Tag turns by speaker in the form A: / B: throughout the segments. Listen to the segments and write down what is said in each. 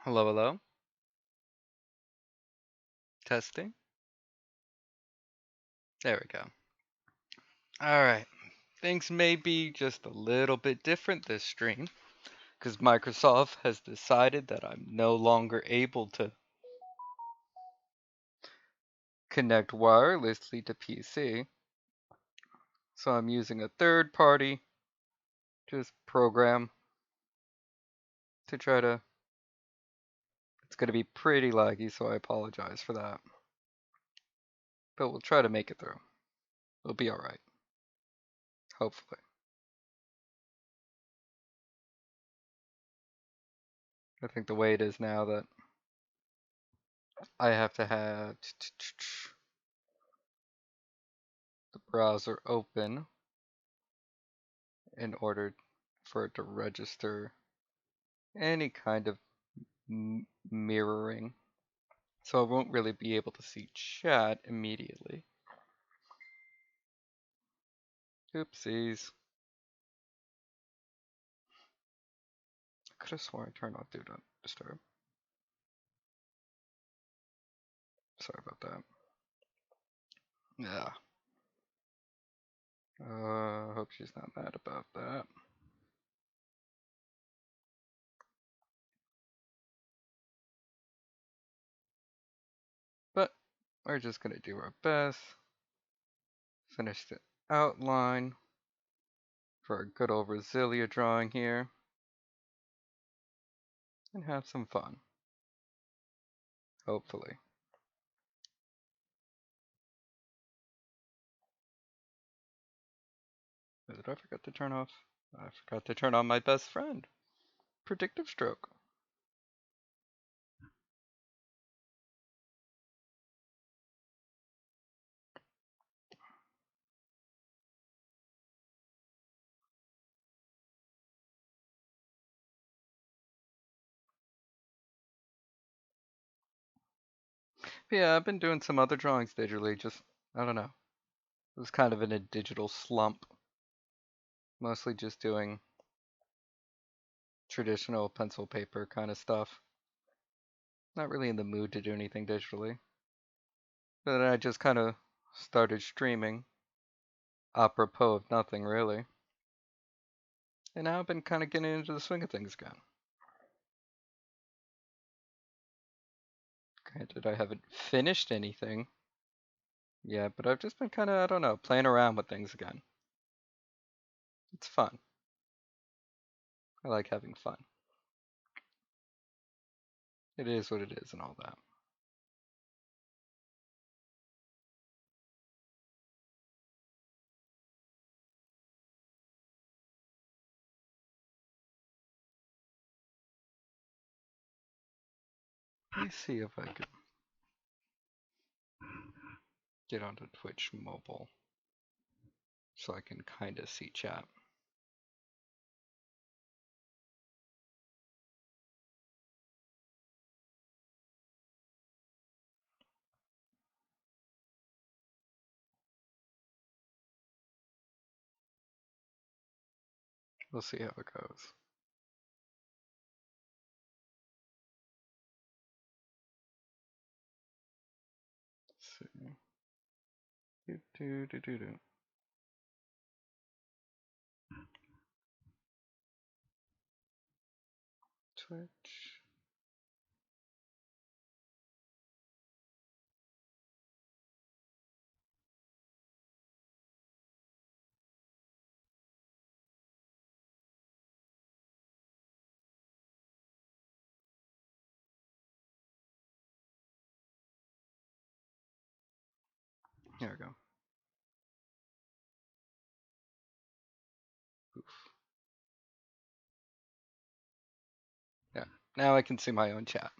A: Hello, hello. Testing. There we go. All right. Things may be just a little bit different this stream because Microsoft has decided that I'm no longer able to connect wirelessly to PC. So I'm using a third party just program to try to. It's going to be pretty laggy, so I apologize for that. But we'll try to make it through. We'll be alright. Hopefully. I think the way it is now that I have to have the browser open in order for it to register any kind of mirroring. So I won't really be able to see chat immediately. Oopsies. I could have sworn I turned off Do Not Disturb. Sorry about that. Yeah. Hope she's not mad about that. But we're just gonna do our best. Finish the outline for a good old Risillia drawing here. And have some fun. Hopefully. What did I forget to turn off? I forgot to turn on my best friend. Predictive stroke. Yeah, I've been doing some other drawings digitally, just, I don't know. It was kind of in a digital slump. Mostly just doing traditional pencil paper kind of stuff. Not really in the mood to do anything digitally. But then I just kind of started streaming, apropos of nothing really. And now I've been kind of getting into the swing of things again. Granted, I haven't finished anything yet, but I've just been kind of, I don't know, playing around with things again. It's fun. I like having fun. It is what it is and all that. Let me see if I can get onto Twitch mobile so I can kind of see chat. We'll see how it goes. Let's see. Do. Twitch. Here we go. Oof. Yeah, now I can see my own chat.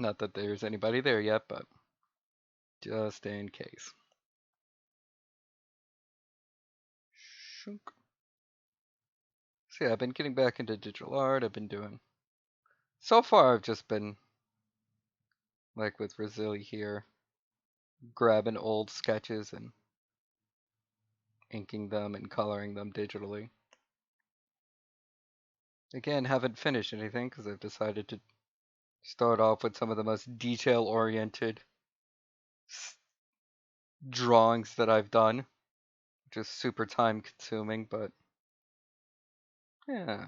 A: Not that there's anybody there yet, but just in case. Shunk. So yeah, I've been getting back into digital art. I've been doing. So far, I've just been, like with Risilli here, grabbing old sketches and inking them and coloring them digitally. Again, haven't finished anything because I've decided to start off with some of the most detail-oriented drawings that I've done, which is super time-consuming, but yeah,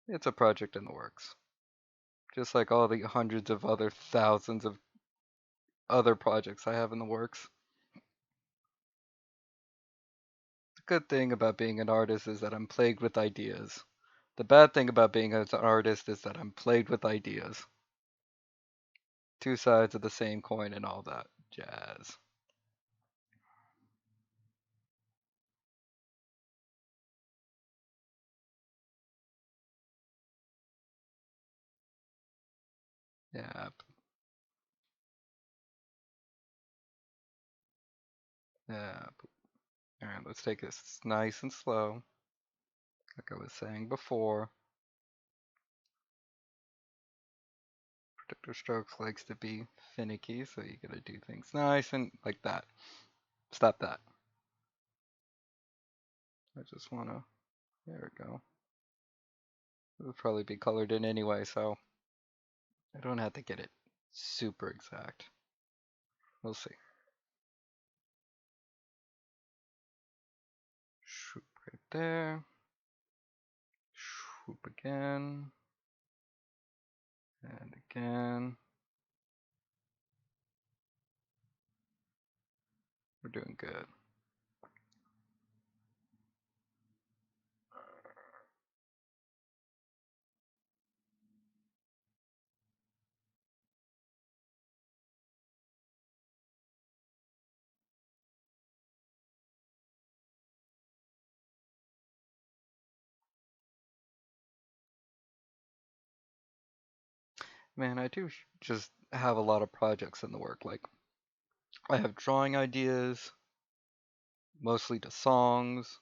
A: it's a project in the works. Just like all the hundreds of other thousands of other projects I have in the works. The good thing about being an artist is that I'm plagued with ideas. The bad thing about being an artist is that I'm plagued with ideas. Two sides of the same coin and all that jazz. Yeah, yeah. Alright, let's take this nice and slow. Like I was saying before, predictor strokes likes to be finicky, so you gotta do things nice and like that. Stop that. I just wanna, there we go. It'll probably be colored in anyway, so I don't have to get it super exact. We'll see. Shoop right there. Shoop again. And again. We're doing good. Man, I do just have a lot of projects in the work. Like, I have drawing ideas, mostly to songs,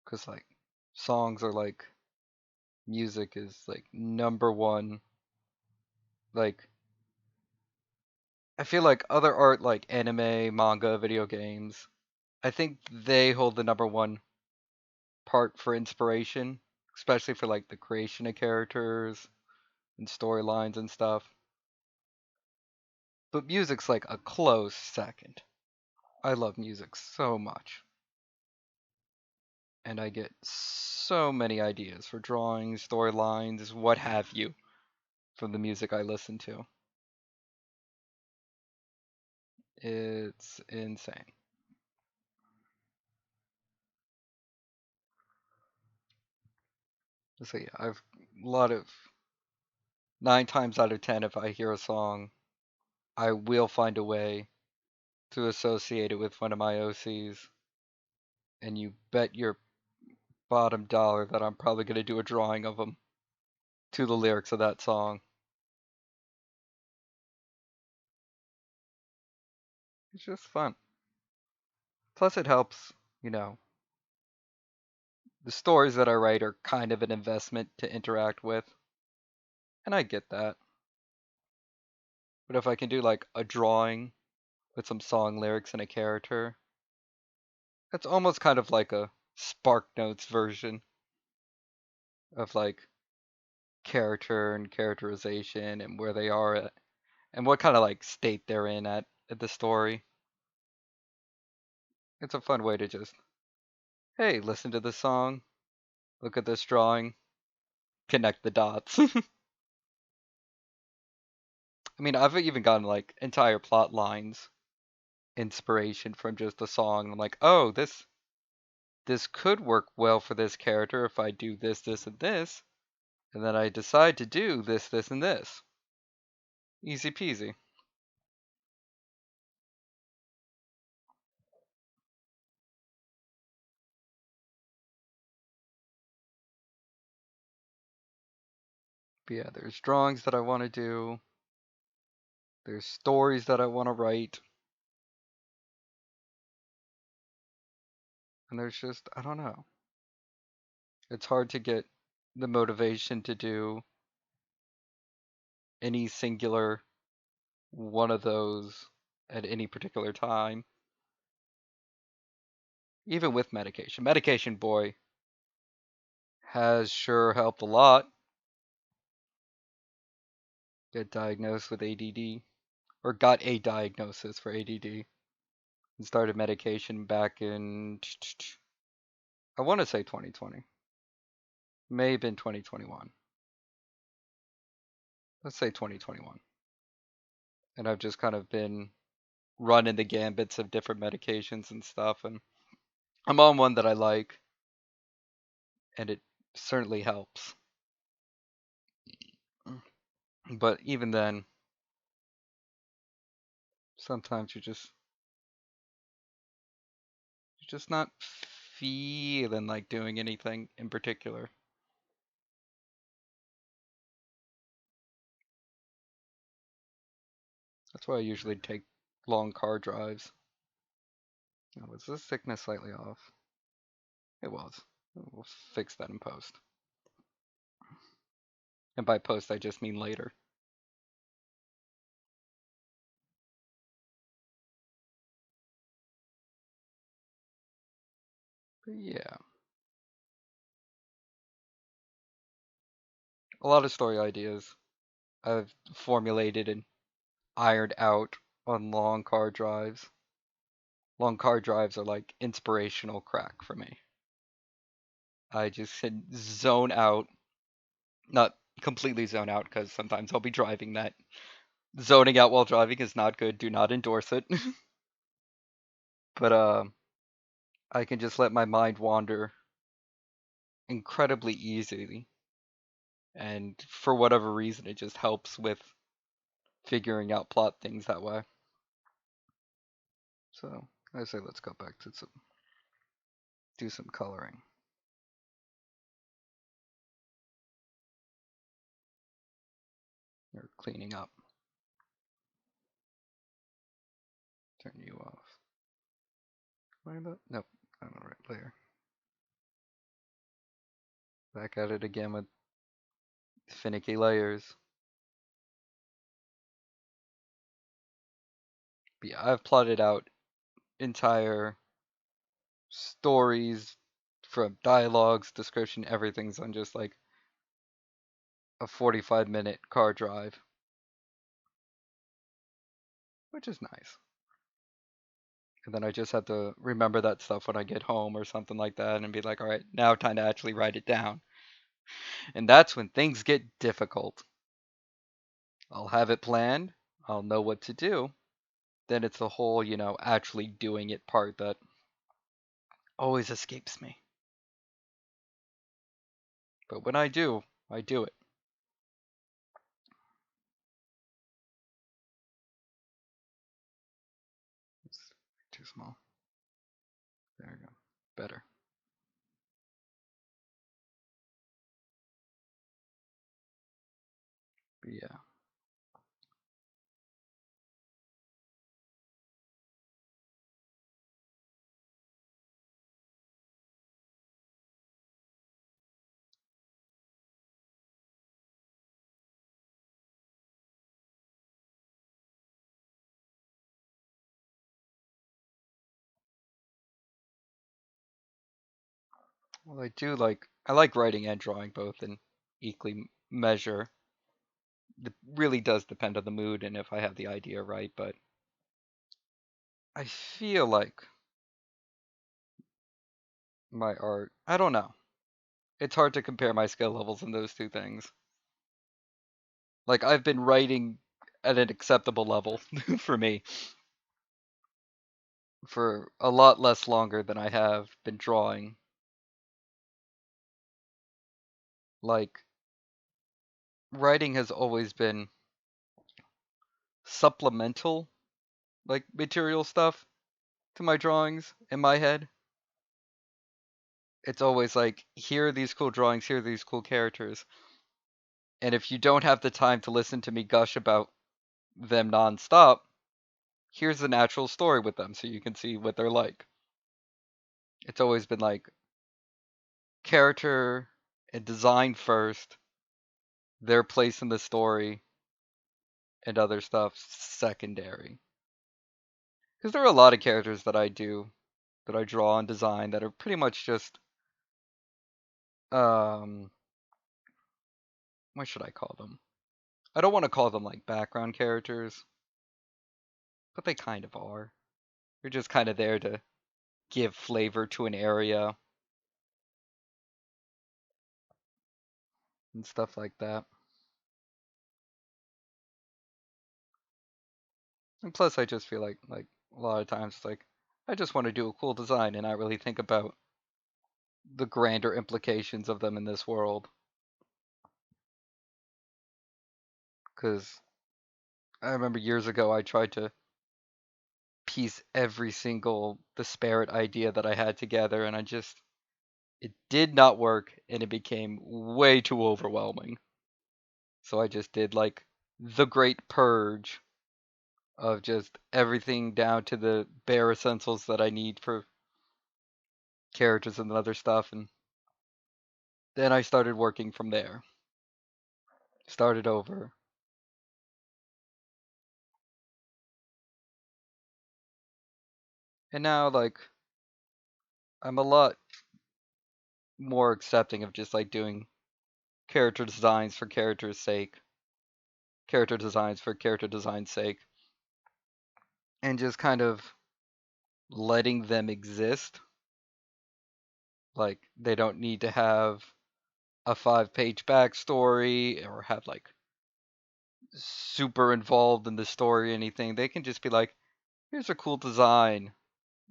A: because, like, songs are like, music is like number one. Like, I feel like other art, like anime, manga, video games, I think they hold the number one part for inspiration, especially for like the creation of characters and storylines and stuff. But music's like a close second. I love music so much. And I get so many ideas for drawings, storylines, what have you, from the music I listen to. It's insane. So yeah, I've a lot of 9 times out of 10, if I hear a song, I will find a way to associate it with one of my OCs. And you bet your bottom dollar that I'm probably going to do a drawing of them to the lyrics of that song. It's just fun. Plus, it helps, you know, the stories that I write are kind of an investment to interact with, and I get that. But if I can do like a drawing with some song lyrics and a character, it's almost kind of like a Spark Notes version of like character and characterization and where they are at, and what kind of like state they're in at the story. It's a fun way to just, hey, listen to this song, look at this drawing, connect the dots. I mean, I've even gotten like entire plot lines inspiration from just a song. I'm like, oh, this could work well for this character if I do this, this, and this, and then I decide to do this, this, and this. Easy peasy. But yeah, there's drawings that I want to do. There's stories that I want to write. And there's just, I don't know. It's hard to get the motivation to do any singular one of those at any particular time. Even with medication. Medication, boy, has sure helped a lot. Get diagnosed with ADD, or got a diagnosis for ADD, and started medication back in, I want to say 2020. May have been 2021. Let's say 2021. And I've just kind of been running the gambits of different medications and stuff, and I'm on one that I like, and it certainly helps. But even then, sometimes you're just not feeling like doing anything in particular. That's why I usually take long car drives. Now, was this thickness slightly off? It was. We'll fix that in post. And by post, I just mean later. But yeah, a lot of story ideas I've formulated and ironed out on long car drives. Long car drives are like inspirational crack for me. I just can zone out, not completely zone out because sometimes I'll be driving that. Zoning out while driving is not good. Do not endorse it. But I can just let my mind wander incredibly easily, and for whatever reason, it just helps with figuring out plot things that way. So I say let's go back to do some coloring or cleaning up. Turn you off. Why not? Nope, not the right layer. Back at it again with finicky layers. But yeah, I've plotted out entire stories from dialogues, description, everything's on just like a 45-minute car drive, which is nice. And then I just have to remember that stuff when I get home or something like that and be like, all right, now time to actually write it down. And that's when things get difficult. I'll have it planned, I'll know what to do. Then it's the whole, actually doing it part that always escapes me. But when I do it. It's too small. There we go. Better. But yeah. Well, I like writing and drawing both in equally measure. It really does depend on the mood and if I have the idea right, but I feel like my art, I don't know. It's hard to compare my skill levels in those two things. Like I've been writing at an acceptable level for me for a lot less longer than I have been drawing. Like writing has always been supplemental, like material stuff to my drawings in my head. It's always like, here are these cool drawings, here are these cool characters. And if you don't have the time to listen to me gush about them nonstop, here's the natural story with them so you can see what they're like. It's always been like character and design first, their place in the story, and other stuff secondary. Because there are a lot of characters that I draw and design that are pretty much just um, what should I call them? I don't want to call them like background characters, but they kind of are. They're just kind of there to give flavor to an area and stuff like that. And plus, I just feel like a lot of times, like I just want to do a cool design and not really think about the grander implications of them in this world. Because I remember years ago, I tried to piece every single disparate idea that I had together, and it did not work, and it became way too overwhelming. So I just did like the Great Purge of just everything down to the bare essentials that I need for characters and other stuff, and then I started working from there. Started over. And now like I'm a lot more accepting of just like doing character designs for character's sake, character designs for character design's sake, and just kind of letting them exist. Like they don't need to have a 5-page backstory or have like super involved in the story or anything. They can just be like, here's a cool design,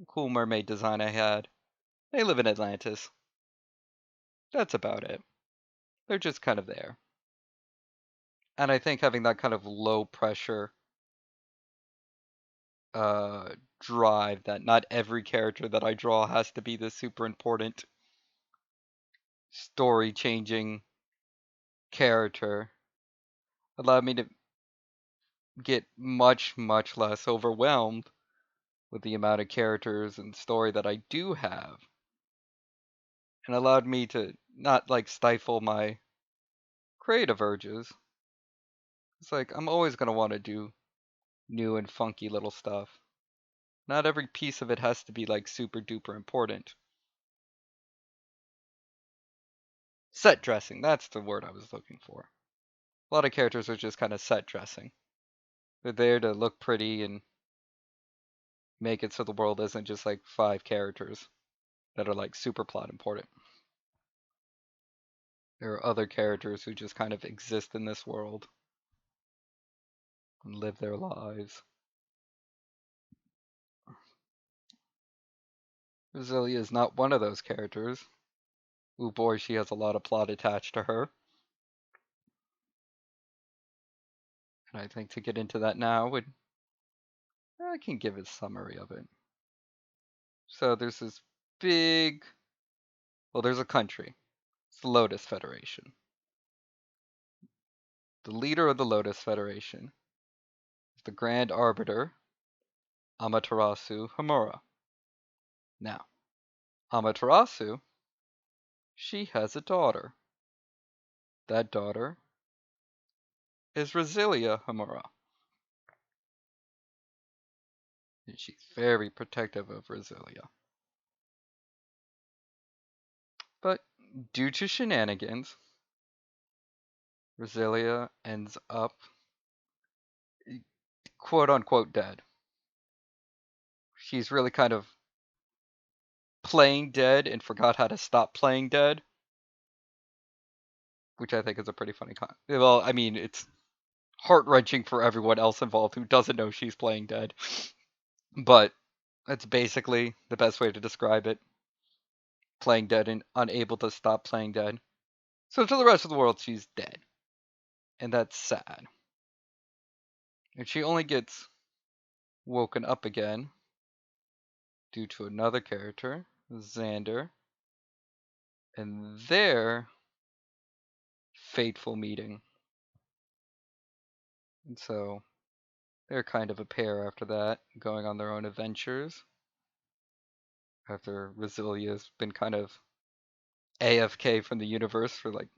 A: a cool mermaid design I had. They live in Atlantis. That's about it. They're just kind of there. And I think having that kind of low pressure uh drive that not every character that I draw has to be the super important story changing character allowed me to get much less overwhelmed with the amount of characters and story that I do have, and allowed me to not like stifle my creative urges. It's like I'm always going to want to do new and funky little stuff. Not every piece of it has to be like super duper important. Set dressing, that's the word I was looking for. A lot of characters are just kind of set dressing. They're there to look pretty and make it so the world isn't just like 5 characters that are like super plot important. There are other characters who just kind of exist in this world and live their lives. Risillia is not one of those characters. Ooh boy, she has a lot of plot attached to her. And I think to get into that now I can give a summary of it. So there's this big, well, there's a country. It's the Lotus Federation. The leader of the Lotus Federation is the Grand Arbiter, Amaterasu Himura. Now, Amaterasu, she has a daughter. That daughter is Risillia Himura. And she's very protective of Risillia. But due to shenanigans, Risillia ends up quote unquote dead. She's really kind of playing dead and forgot how to stop playing dead, which I think is a pretty funny well, I mean, it's heart-wrenching for everyone else involved who doesn't know she's playing dead. But that's basically the best way to describe it. Playing dead and unable to stop playing dead. So to the rest of the world, she's dead. And that's sad. And she only gets woken up again due to another character, Xander, and their fateful meeting. And so they're kind of a pair after that, going on their own adventures. After Resilia's been kind of AFK from the universe for like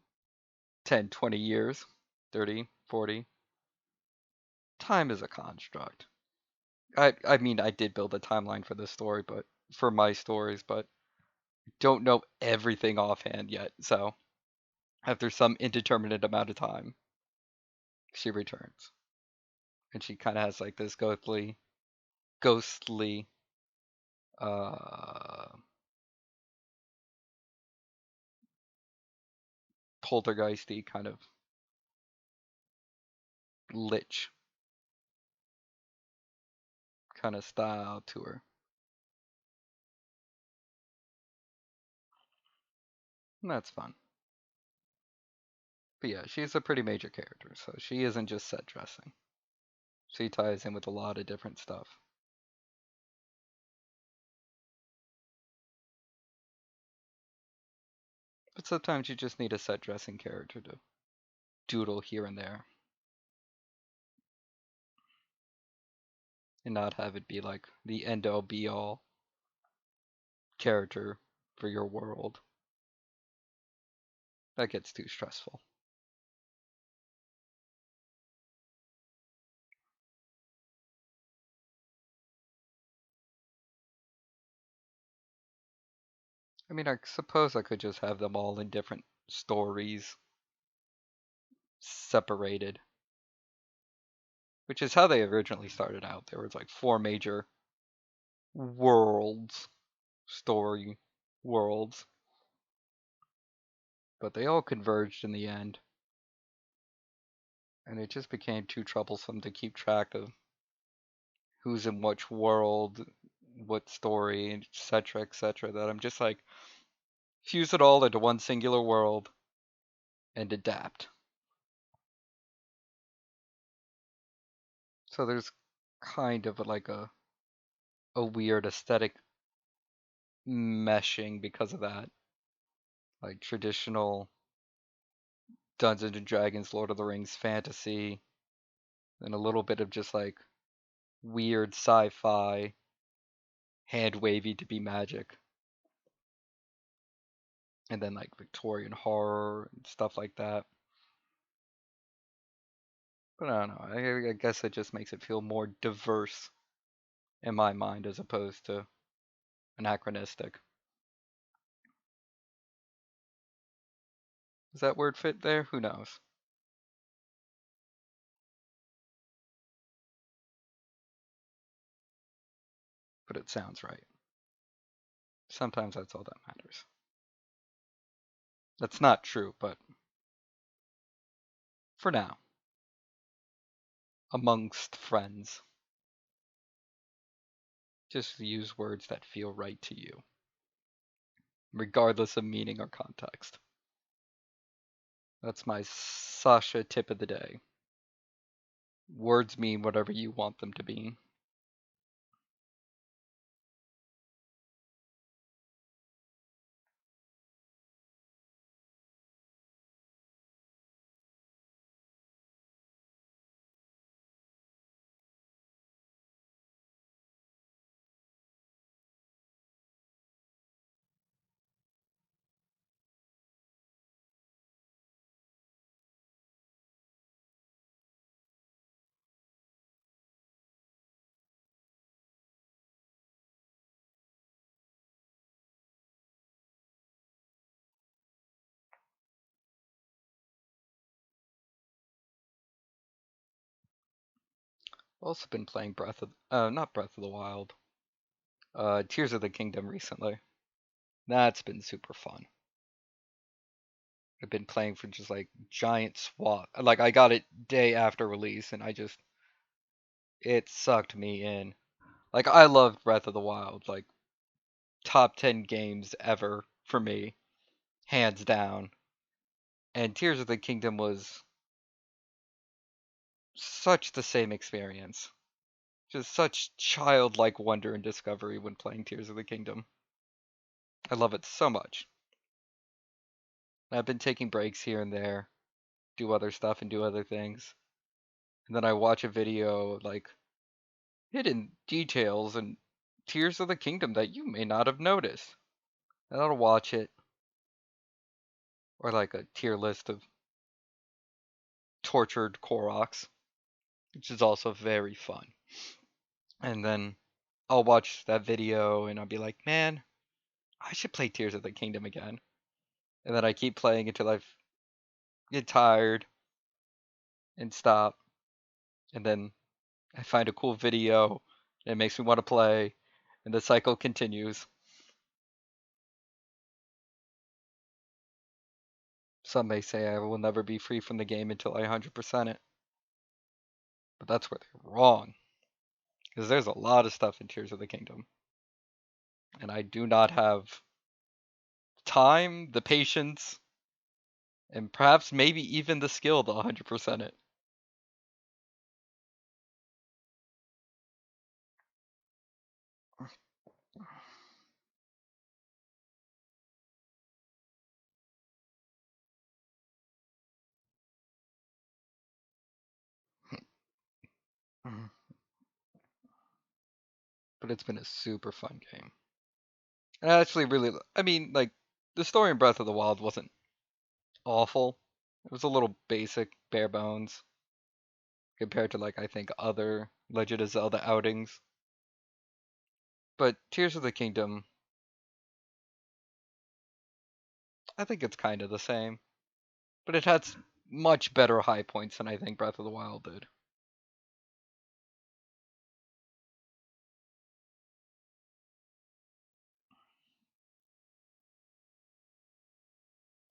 A: 10, 20 years, 30, 40. Time is a construct. I mean, I did build a timeline for this story, but for my stories, but Don't know everything offhand yet, so after some indeterminate amount of time, she returns. And she kind of has like this ghostly, uh, poltergeisty kind of lich kind of style to her. And that's fun. But yeah, she's a pretty major character, so she isn't just set dressing. She ties in with a lot of different stuff. But sometimes you just need a set dressing character to doodle here and there and not have it be like the end all be all character for your world. That gets too stressful. I mean, I suppose I could just have them all in different stories, separated, which is how they originally started out. There was like four major worlds, story worlds, but they all converged in the end, and it just became too troublesome to keep track of who's in which world, what story, etc., etc., that I'm just like, fuse it all into one singular world and adapt. So there's kind of like a weird aesthetic meshing because of that. Like traditional Dungeons and Dragons, Lord of the Rings fantasy, and a little bit of just like weird sci-fi, hand wavy to be magic. And then like Victorian horror and stuff like that. But I don't know. I guess it just makes it feel more diverse in my mind as opposed to anachronistic. Does that word fit there? Who knows? But it sounds right. Sometimes that's all that matters. That's not true, but for now, amongst friends, just use words that feel right to you, regardless of meaning or context. That's my Sasha tip of the day. Words mean whatever you want them to mean. I've also been playing not Breath of the Wild, Tears of the Kingdom recently. That's been super fun. I've been playing for just like giant swath. Like I got it day after release, and it sucked me in. Like I loved Breath of the Wild, like top 10 games ever for me, hands down. And Tears of the Kingdom was such the same experience. Just such childlike wonder and discovery when playing Tears of the Kingdom. I love it so much. I've been taking breaks here and there, do other stuff and do other things. And then I watch a video of like hidden details and Tears of the Kingdom that you may not have noticed. And I'll watch it, or like a tier list of tortured Koroks, which is also very fun. And then I'll watch that video and I'll be like, man, I should play Tears of the Kingdom again. And then I keep playing until I get tired and stop. And then I find a cool video and it makes me want to play. And the cycle continues. Some may say I will never be free from the game until I 100% it. But that's where they're wrong. Because there's a lot of stuff in Tears of the Kingdom. And I do not have time, the patience, and perhaps maybe even the skill to 100% it. But it's been a super fun game. And I actually really, I mean, like, the story in Breath of the Wild wasn't awful. It was a little basic, bare bones, compared to, like, I think other Legend of Zelda outings. But Tears of the Kingdom, I think it's kind of the same. But it had much better high points than I think Breath of the Wild did.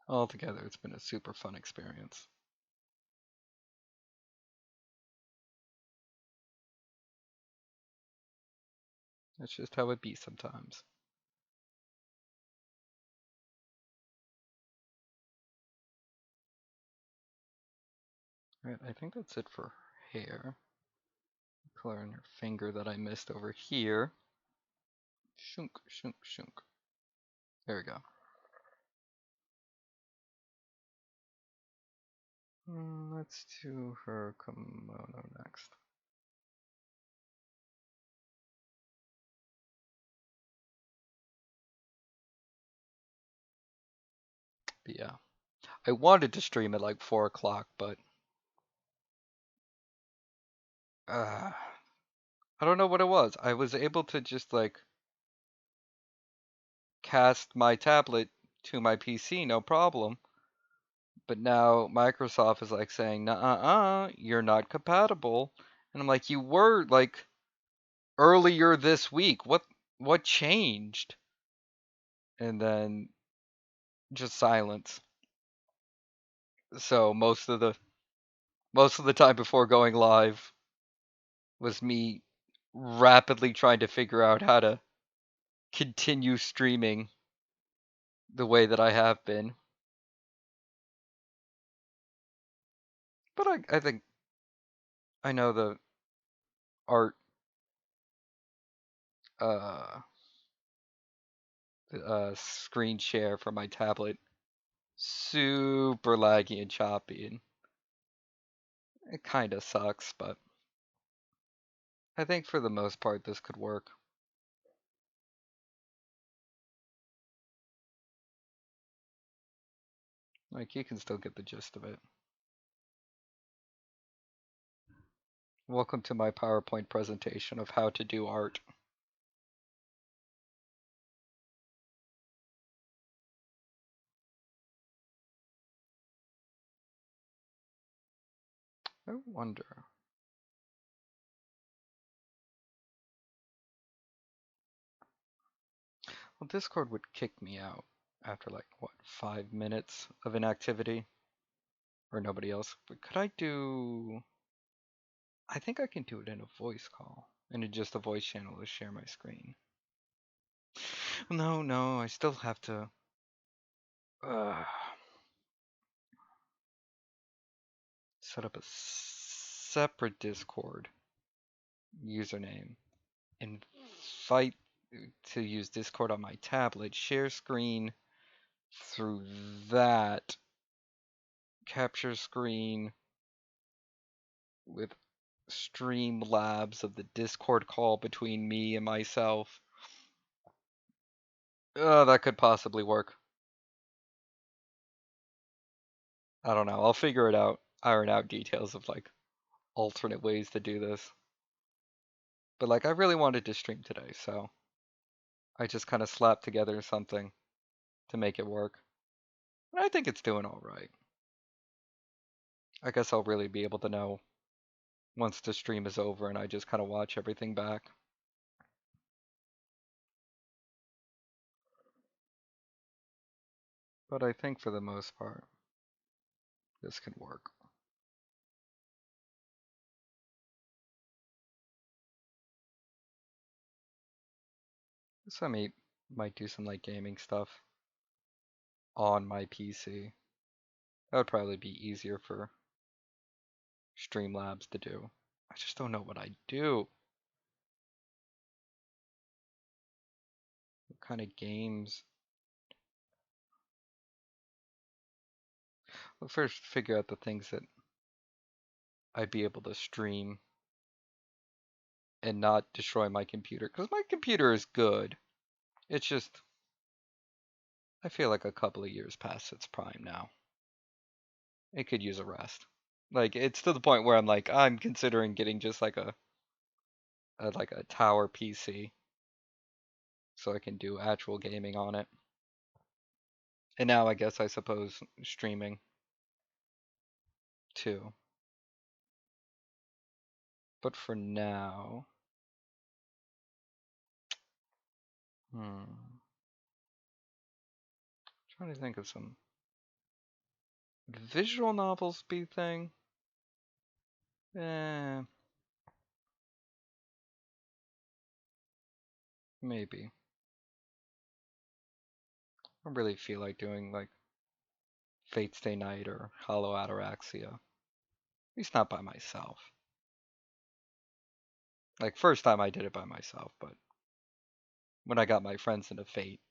A: Altogether, it's been a super fun experience. That's just how it be sometimes. Right, I think that's it for hair. Color on your finger that I missed over here. Shunk, shunk, shunk. There we go. Let's do her kimono next. But yeah, I wanted to stream at like 4 o'clock, but I don't know what it was. I was able to just like cast my tablet to my PC, no problem. But now Microsoft is like saying, "Nah, you're not compatible." And I'm like, "You were like earlier this week. What changed?" And then just silence. So most of the time before going live was me rapidly trying to figure out how to continue streaming the way that I have been. But I think I know the art uh, screen share for my tablet super laggy and choppy, and it kind of sucks, but I think for the most part this could work. Like, you can still get the gist of it. Welcome to my PowerPoint presentation of how to do art. I wonder. Well, Discord would kick me out after like, what, 5 minutes of inactivity? Or nobody else. But could I do... I think I can do it in a voice call. And in just a voice channel to share my screen. No, I still have to... set up a separate Discord username. Invite to use Discord on my tablet. Share screen through that. Capture screen with Streamlabs of the Discord call between me and myself. That could possibly work. I don't know. I'll figure it out. Iron out details of like alternate ways to do this. But like I really wanted to stream today, so I just kind of slapped together something to make it work. And I think it's doing all right. I guess I'll really be able to know once the stream is over and I just kind of watch everything back. But I think for the most part, this can work. So I might do some like gaming stuff on my PC. That would probably be easier for Streamlabs to do. I just don't know what I do. What kind of games? Well, first figure out the things that I'd be able to stream and not destroy my computer. Because my computer is good. It's just, I feel like a couple of years past its prime now. It could use a rest. Like, it's to the point where I'm considering getting just like a tower PC so I can do actual gaming on it. And now I guess I suppose streaming too. But for now, trying to think of some visual novels be thing. Maybe. I really feel like doing like Fate Stay Night or Hollow Ataraxia. At least not by myself. Like first time I did it by myself, but when I got my friends into Fate,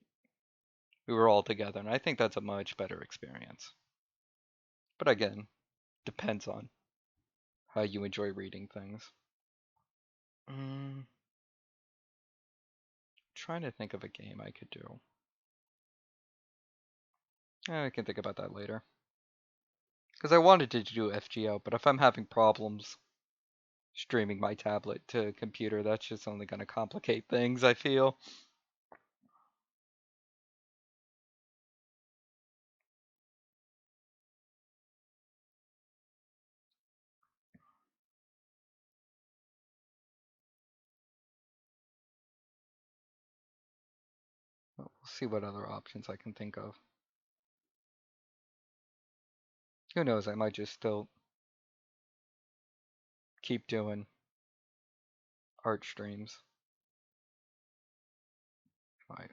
A: we were all together, and I think that's a much better experience. But again, depends on how you enjoy reading things. Trying to think of a game I could do. I can think about that later. Because I wanted to do FGO, but if I'm having problems streaming my tablet to computer, that's just only going to complicate things, I feel. We'll see what other options I can think of. Who knows, I might just still keep doing art streams. My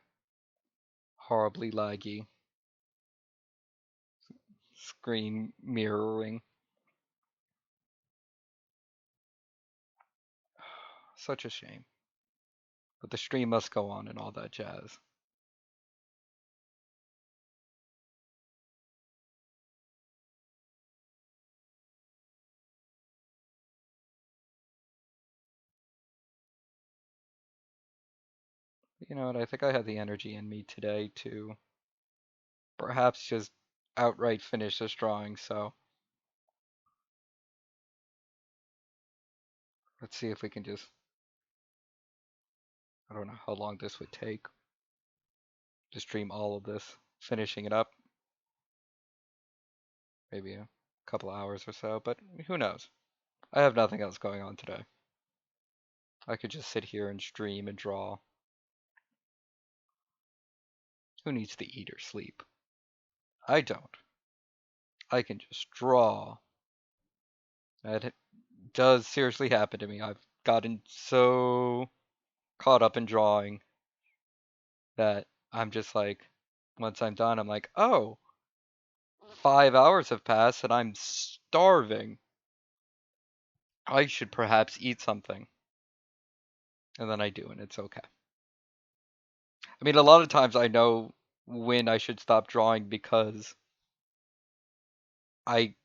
A: horribly laggy screen mirroring. Such a shame. But the stream must go on and all that jazz. You know what, I think I have the energy in me today to perhaps just outright finish this drawing, so let's see if we can just, I don't know how long this would take to stream all of this, finishing it up. Maybe a couple hours or so, but who knows? I have nothing else going on today. I could just sit here and stream and draw. Who needs to eat or sleep? I don't. I can just draw. That does seriously happen to me. I've gotten so caught up in drawing that I'm just like, once I'm done, I'm like, oh, 5 hours have passed and I'm starving. I should perhaps eat something. And then I do, and it's okay. I mean, a lot of times I know when I should stop drawing because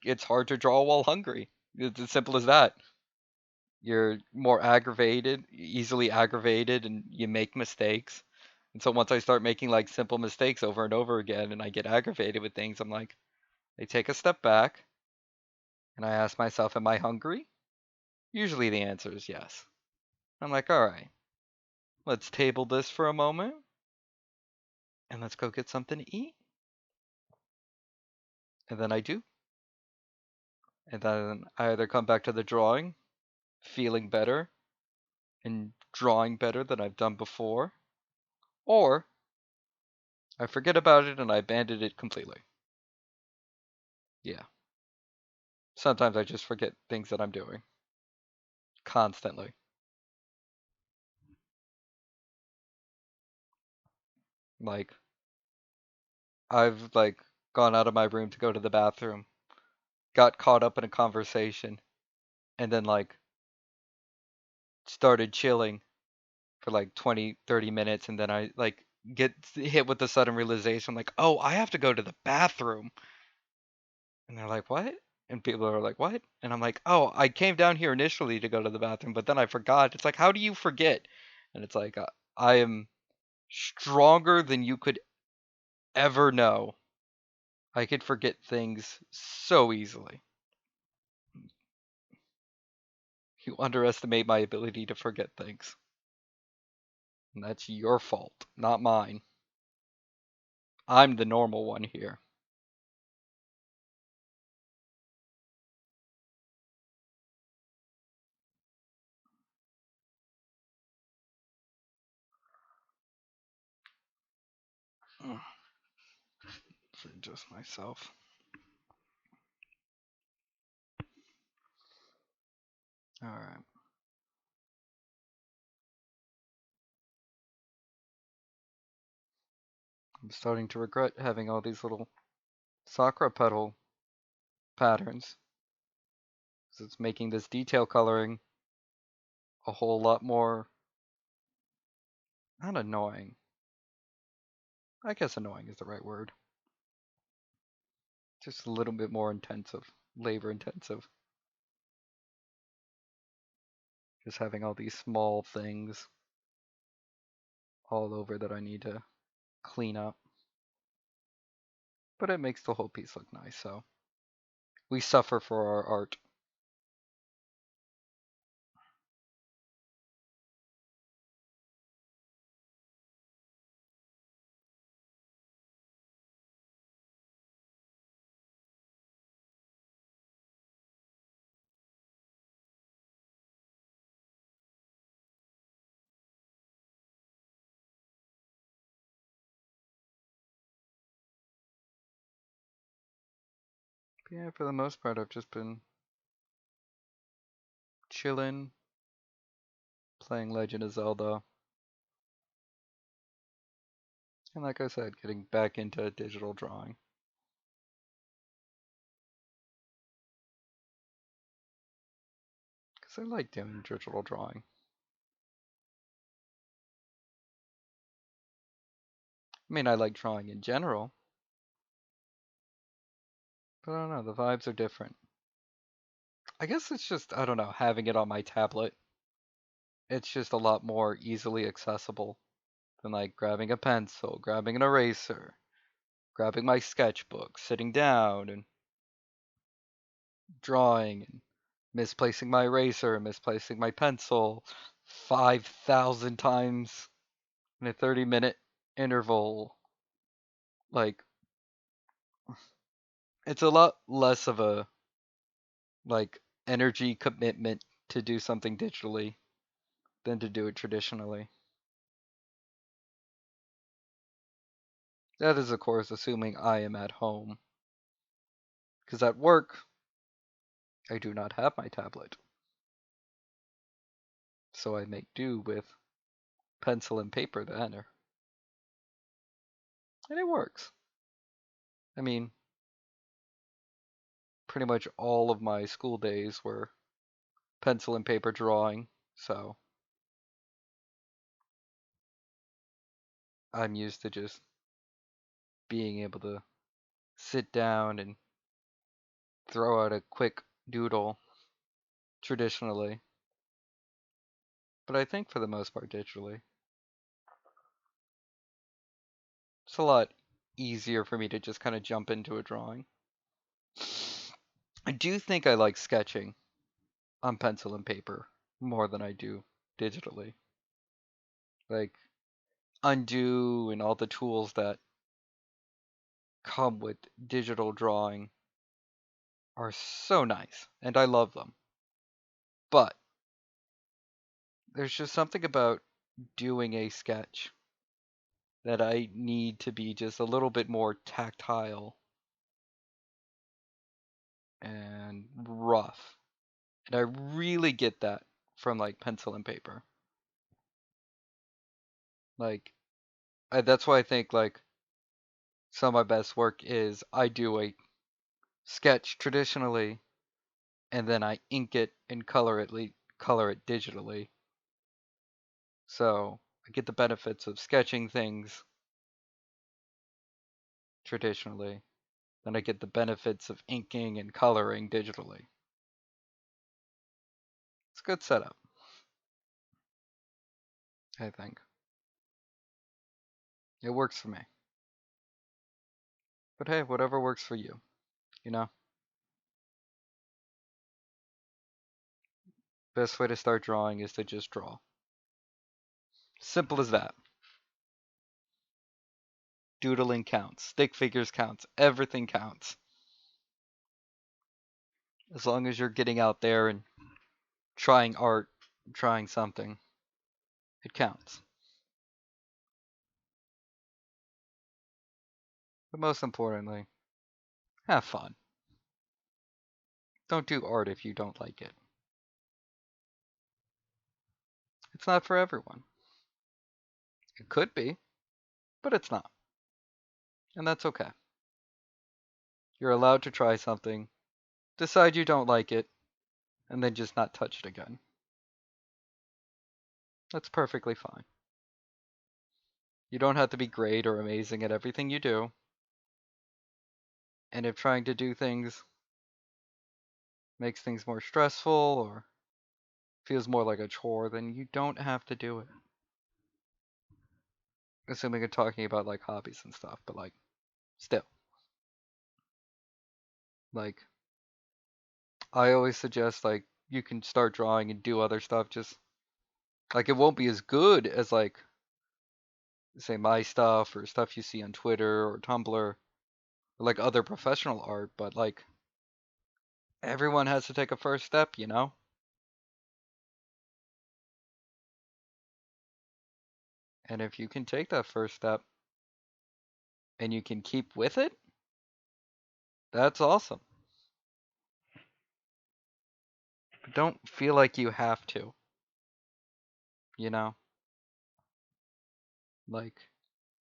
A: it's hard to draw while hungry. It's as simple as that. You're more aggravated, easily aggravated, and you make mistakes. And so once I start making like simple mistakes over and over again and I get aggravated with things, I'm like, I take a step back and I ask myself, am I hungry? Usually the answer is yes. I'm like, all right, let's table this for a moment. and let's go get something to eat. And then I do. And then I either come back to the drawing, feeling better, and drawing better than I've done before, or I forget about it and I abandon it completely. Yeah. Sometimes I just forget things that I'm doing. Constantly. Like, I've, like, gone out of my room to go to the bathroom, got caught up in a conversation, and then, like, started chilling for, like, 20, 30 minutes, and then I, like, get hit with the sudden realization, like, oh, I have to go to the bathroom. And they're like, what? And people are like, what? And I'm like, oh, I came down here initially to go to the bathroom, but then I forgot. It's like, how do you forget? And it's like, I am stronger than you could ever know. I could forget things so easily. You underestimate my ability to forget things. And that's your fault, not mine. I'm the normal one here. For just myself. Alright. I'm starting to regret having all these little sakura petal patterns. Because it's making this detail coloring a whole lot more, not annoying. I guess annoying is the right word. Just a little bit more intensive, labor intensive. Just having all these small things all over that I need to clean up. But it makes the whole piece look nice, so we suffer for our art. But yeah, for the most part, I've just been chilling, playing Legend of Zelda, and like I said, getting back into digital drawing. Because I like doing digital drawing. I mean, I like drawing in general, but I don't know, the vibes are different. I guess it's just, I don't know, having it on my tablet. It's just a lot more easily accessible than like grabbing a pencil, grabbing an eraser, grabbing my sketchbook, sitting down and drawing and misplacing my eraser, misplacing my pencil 5,000 times in a 30-minute interval. Like, it's a lot less of a, like, energy commitment to do something digitally than to do it traditionally. That is, of course, assuming I am at home. Because at work, I do not have my tablet. So I make do with pencil and paper then. And it works. I mean, pretty much all of my school days were pencil and paper drawing, so I'm used to just being able to sit down and throw out a quick doodle traditionally. But I think for the most part digitally. It's a lot easier for me to just kind of jump into a drawing. I do think I like sketching on pencil and paper more than I do digitally. Like, undo and all the tools that come with digital drawing are so nice, and I love them. But there's just something about doing a sketch that I need to be just a little bit more tactile and rough. And I really get that from like pencil and paper. Like that's why I think like some of my best work is I do a sketch traditionally and then I ink it and color it digitally. So I get the benefits of sketching things traditionally, then I get the benefits of inking and coloring digitally. It's a good setup, I think. It works for me. But hey, whatever works for you, you know? Best way to start drawing is to just draw. Simple as that. Doodling counts. Stick figures counts. Everything counts. As long as you're getting out there and trying art, trying something, it counts. But most importantly, have fun. Don't do art if you don't like it. It's not for everyone. It could be, but it's not. And that's okay. You're allowed to try something, decide you don't like it, and then just not touch it again. That's perfectly fine. You don't have to be great or amazing at everything you do. And if trying to do things makes things more stressful or feels more like a chore, then you don't have to do it. Assuming you're talking about like hobbies and stuff, but like still. Like I always suggest like you can start drawing and do other stuff, just like it won't be as good as like say my stuff or stuff you see on Twitter or Tumblr or like other professional art, but like everyone has to take a first step, you know? And if you can take that first step and you can keep with it, that's awesome. But don't feel like you have to, you know? Like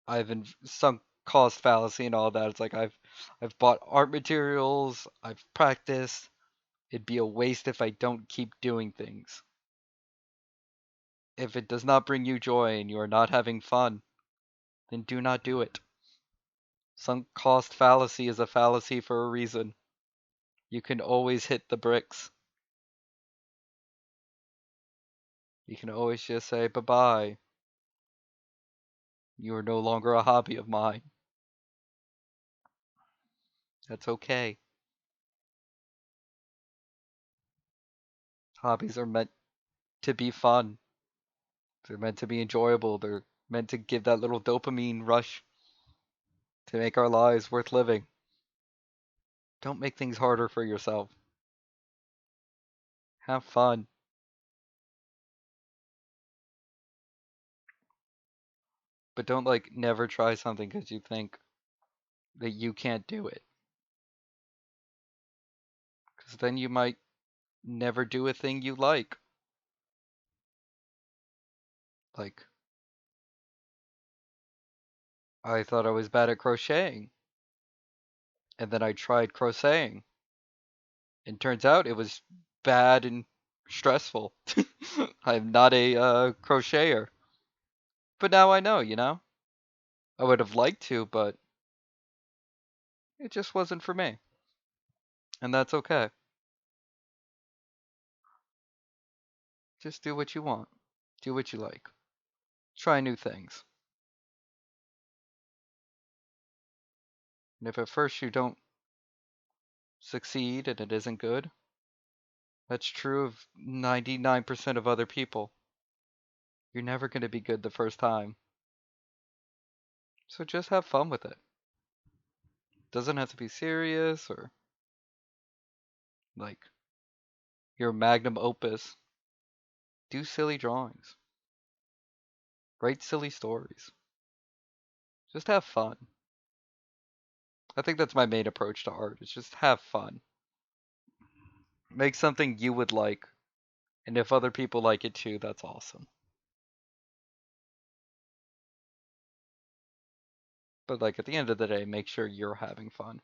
A: I've sunk cost fallacy and all that. It's like I've bought art materials, I've practiced. It'd be a waste if I don't keep doing things. If it does not bring you joy and you are not having fun, then do not do it. Sunk cost fallacy is a fallacy for a reason. You can always hit the bricks. You can always just say bye-bye. You are no longer a hobby of mine. That's okay. Hobbies are meant to be fun. They're meant to be enjoyable. They're meant to give that little dopamine rush to make our lives worth living. Don't make things harder for yourself. Have fun. But don't like never try something because you think that you can't do it. Because then you might never do a thing you like. Like, I thought I was bad at crocheting. And then I tried crocheting. And turns out it was bad and stressful. I'm not a crocheter. But now I know, you know? I would have liked to, but it just wasn't for me. And that's okay. Just do what you want. Do what you like. Try new things. And if at first you don't succeed and it isn't good, that's true of 99% of other people. You're never going to be good the first time. So just have fun with it. Doesn't have to be serious or like your magnum opus. Do silly drawings. Write silly stories. Just have fun. I think that's my main approach to art. Is just have fun. Make something you would like, and if other people like it too, that's awesome. But like at the end of the day, make sure you're having fun.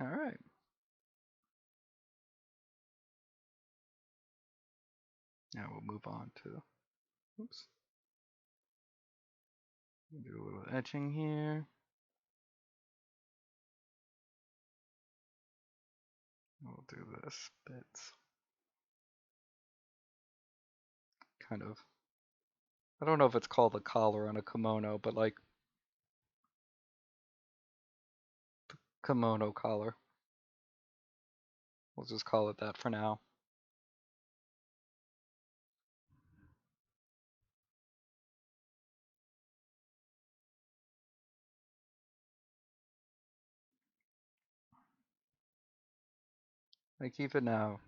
A: All right. Now we'll move on to, oops, do a little etching here. We'll do this bits. Kind of, I don't know if it's called a collar on a kimono, but like kimono collar. We'll just call it that for now. I keep it now.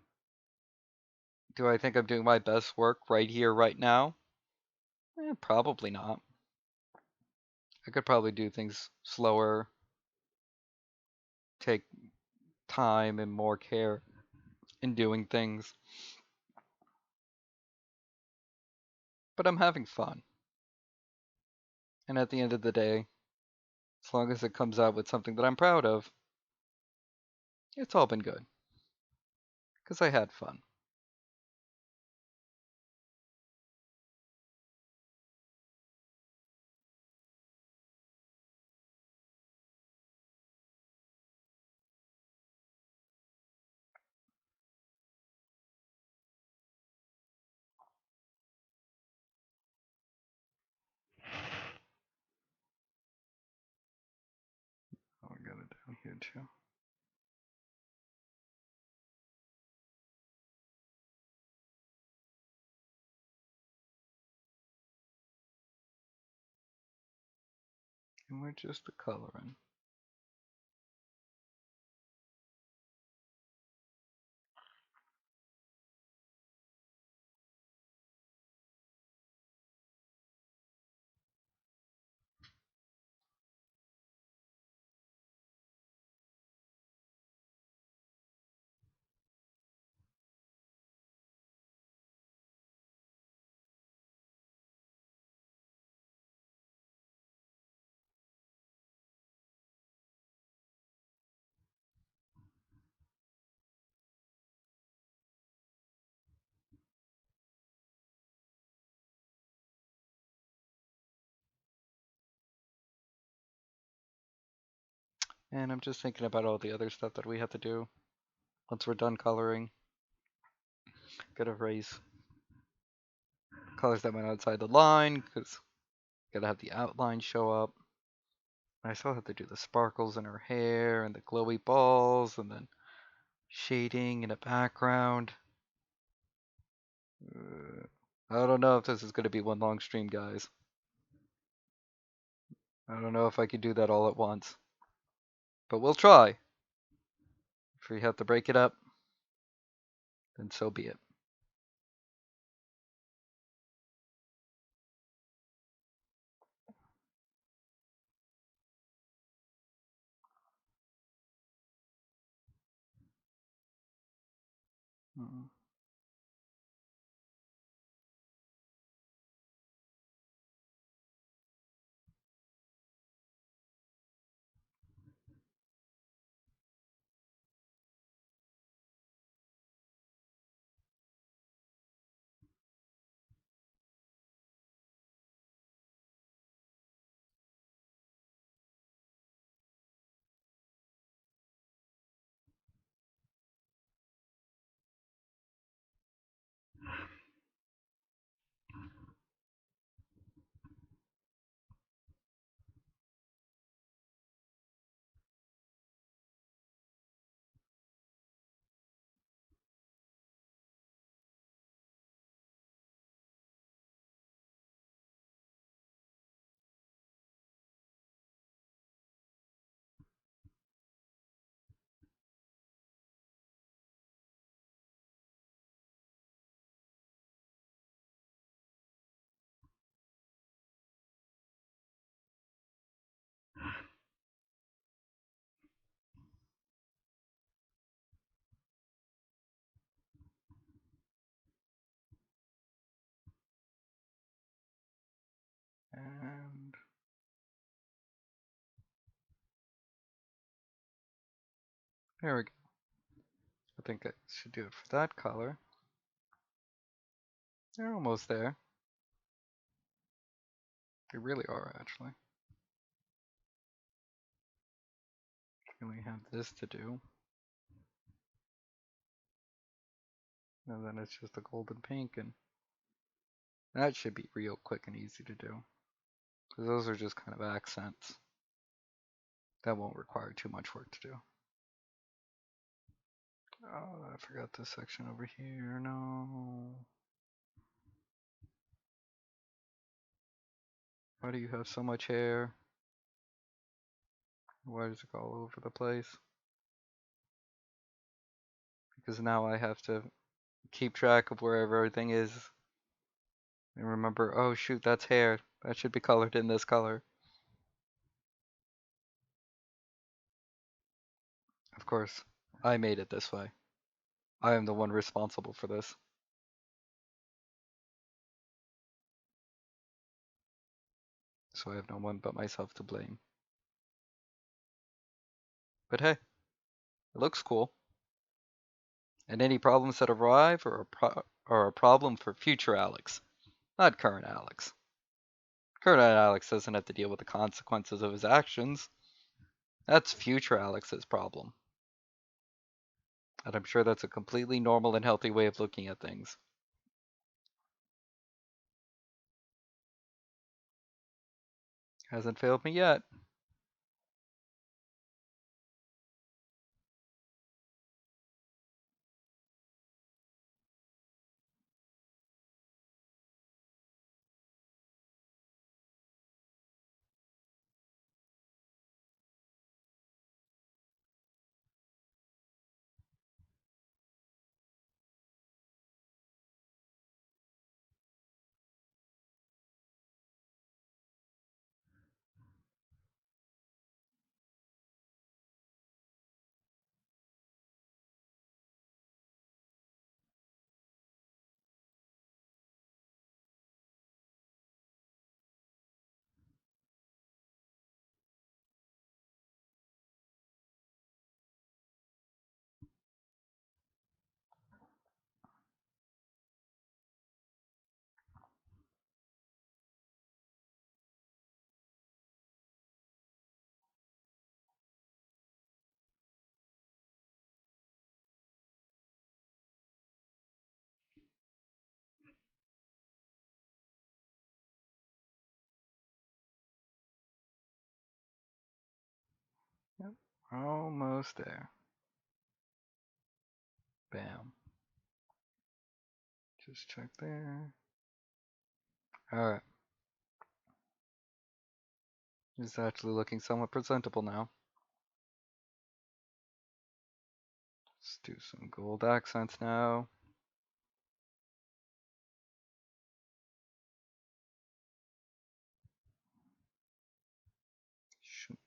A: Do I think I'm doing my best work right here, right now? Probably not. I could probably do things slower, take time and more care in doing things. But I'm having fun. And at the end of the day, as long as it comes out with something that I'm proud of, it's all been good. Because I had fun. Oh, I got it down here too. And we're just the coloring. And I'm just thinking about all the other stuff that we have to do once we're done coloring. Gotta erase colors that went outside the line, because gotta have the outline show up. I still have to do the sparkles in her hair and the glowy balls and then shading in a background. I don't know if this is going to be one long stream, guys. I don't know if I can do that all at once. But we'll try. If we have to break it up, then so be it. Mm. There we go. I think I should do it for that color. They're almost there. They really are, actually. We only have this to do. And then it's just a golden pink, and that should be real quick and easy to do. Because those are just kind of accents. That won't require too much work to do. Oh, I forgot this section over here. No. Why do you have so much hair? Why does it go all over the place? Because now I have to keep track of where everything is. And remember, oh shoot, that's hair. That should be colored in this color. Of course, I made it this way. I am the one responsible for this. So I have no one but myself to blame. But hey, it looks cool. And any problems that arrive are a problem for future Alex, not current Alex. Current Alex doesn't have to deal with the consequences of his actions. That's future Alex's problem. And I'm sure that's a completely normal and healthy way of looking at things. Hasn't failed me yet. Yep, almost there. Bam. Just check there. Alright. It's actually looking somewhat presentable now. Let's do some gold accents now. Shunk.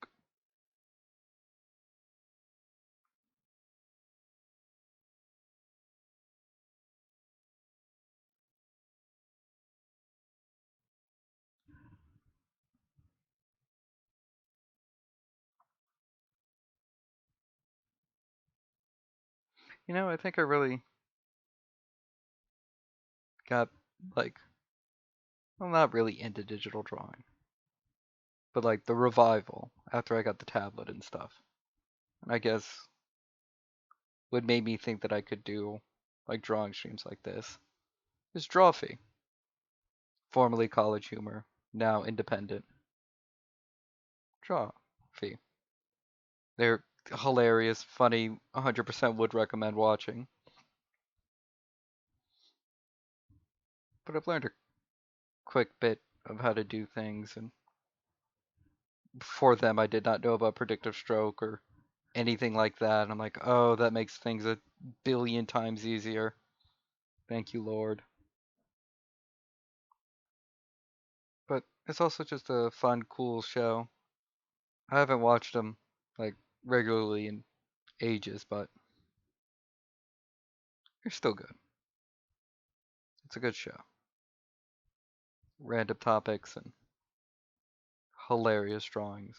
A: You know, I think I really got, like, well, not really into digital drawing, but like the revival after I got the tablet and stuff. And I guess what made me think that I could do like drawing streams like this is Drawfee, formerly College Humor, now independent. Drawfee. They're hilarious, funny, 100% would recommend watching. But I've learned a quick bit of how to do things, and before them I did not know about predictive stroke or anything like that. And I'm like, oh, that makes things a billion times easier. Thank you, Lord. But it's also just a fun, cool show. I haven't watched them like regularly in ages, but they're still good. It's a good show. Random topics and hilarious drawings.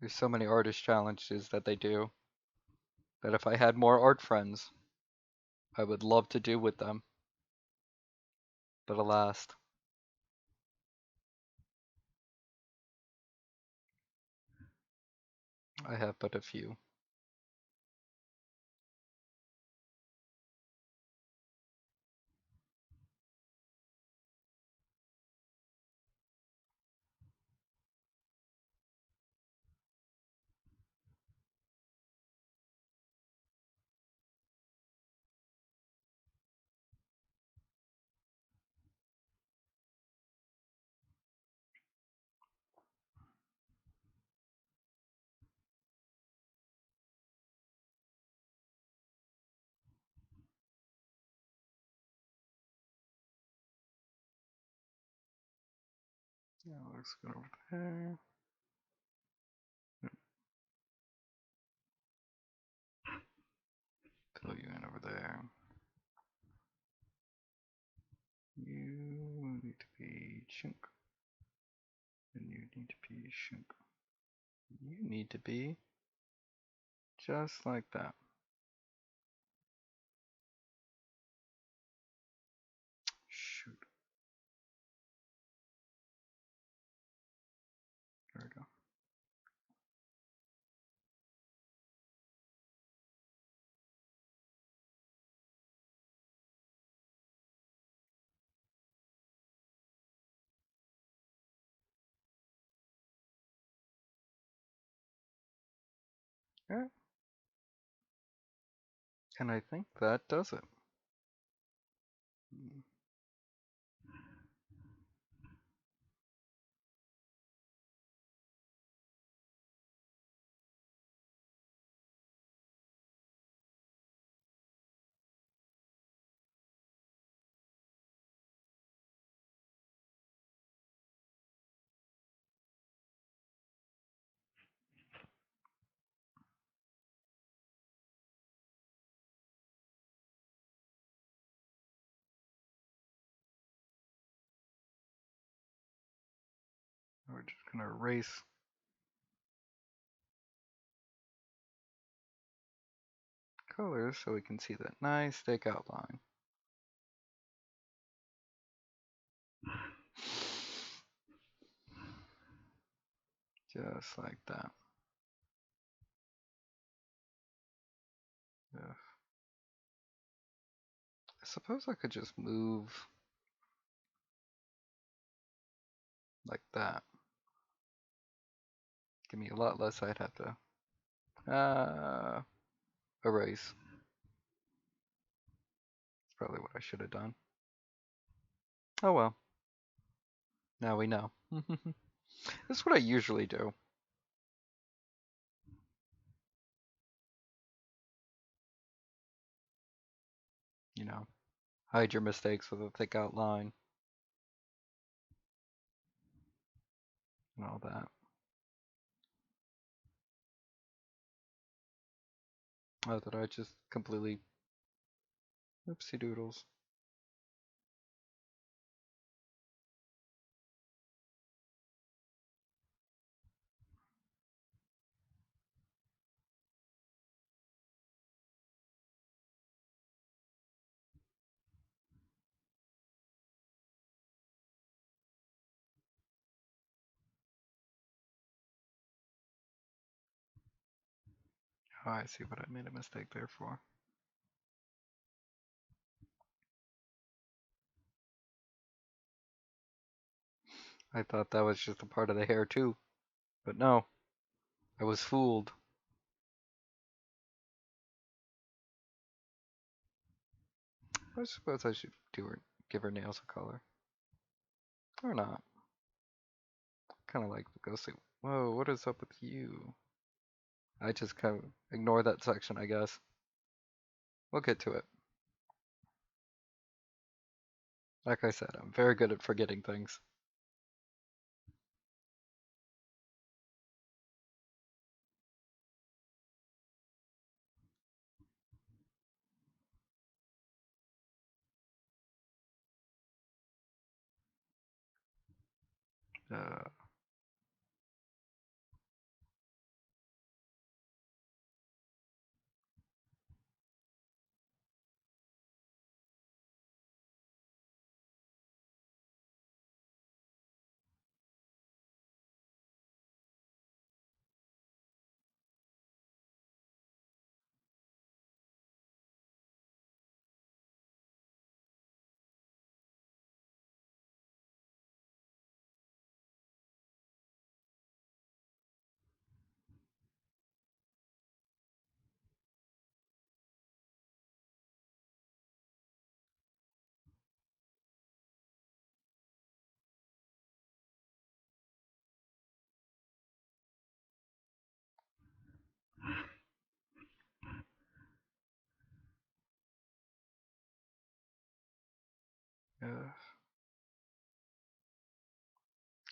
A: There's so many artist challenges that they do that if I had more art friends, I would love to do with them. But alas, I have but a few. Yeah, let's go over there. Fill you in over there. You need to be chunk. And you need to be chunk. You need to be just like that. Shoot. There we go. Alright. And I think that does it. We're just gonna erase colors so we can see that nice thick outline. Just like that. Yeah. I suppose I could just move like that. Give me a lot less I'd have to erase. That's probably what I should have done. Oh well. Now we know. That's what I usually do. You know, hide your mistakes with a thick outline and all that. Oh, did I just completely oopsie doodles? Oh, I see what I made a mistake there for. I thought that was just a part of the hair too, but no, I was fooled. I suppose I should give her nails a color. Or not. Kind of like go see, whoa, what is up with you? I just kind of ignore that section, I guess. We'll get to it. Like I said, I'm very good at forgetting things. Uh,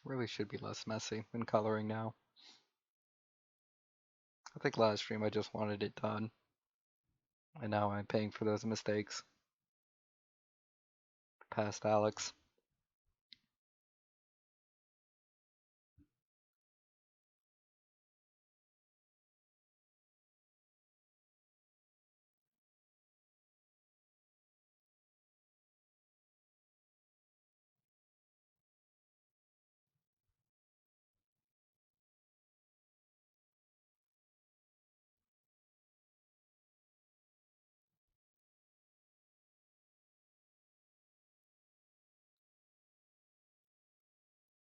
A: Really should be less messy in coloring now. I think last stream I just wanted it done. And now I'm paying for those mistakes. Past Alex.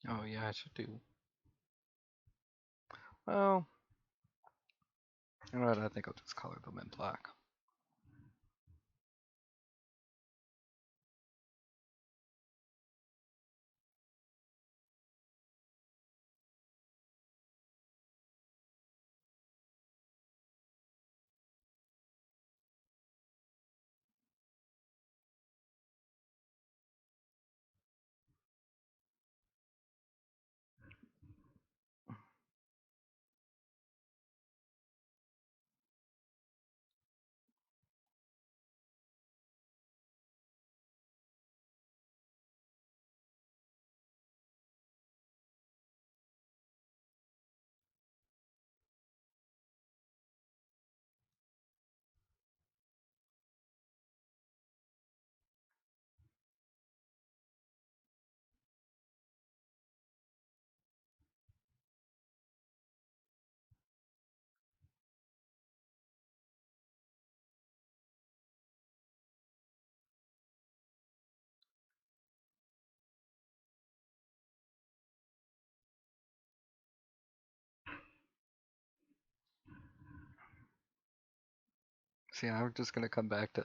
A: Oh yeah, I should do. Well, you know what? I think I'll just color them in black. See, I'm just gonna come back to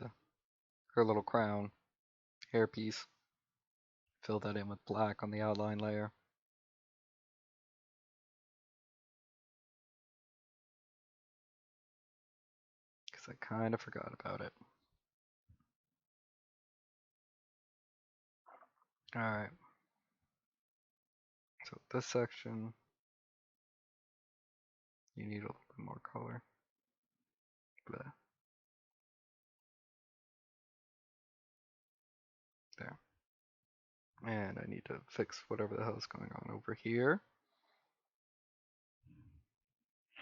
A: her little crown hairpiece. Fill that in with black on the outline layer. Because I kind of forgot about it. Alright. So this section, you need a little bit more color. Blah. There. And I need to fix whatever the hell is going on over here.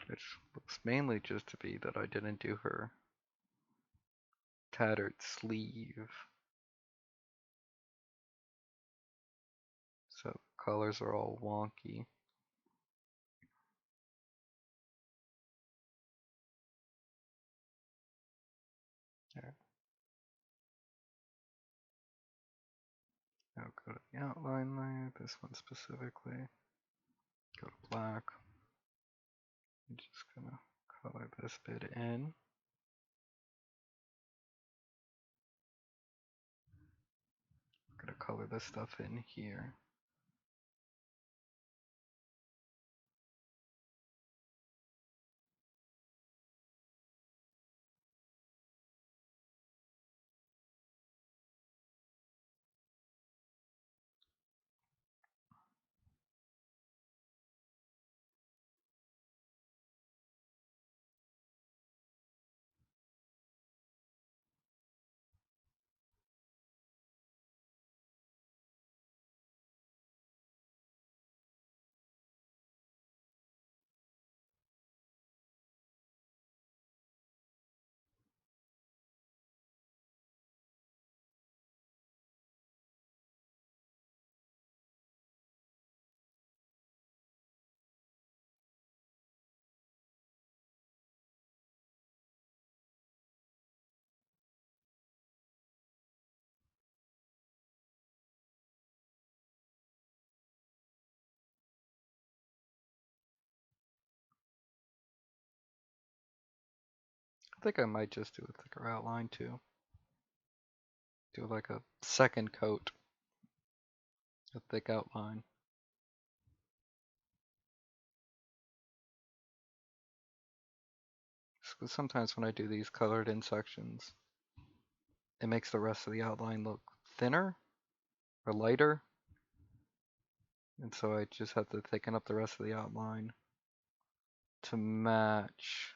A: Which looks mainly just to be that I didn't do her tattered sleeve. So colors are all wonky. There. Now go to the outline layer, this one specifically. Go to black. I'm just gonna color this bit in. I'm gonna color this stuff in here. I think I might just do a thicker outline too. Do like a second coat, a thick outline. Because sometimes when I do these colored in sections, it makes the rest of the outline look thinner or lighter. And so I just have to thicken up the rest of the outline to match.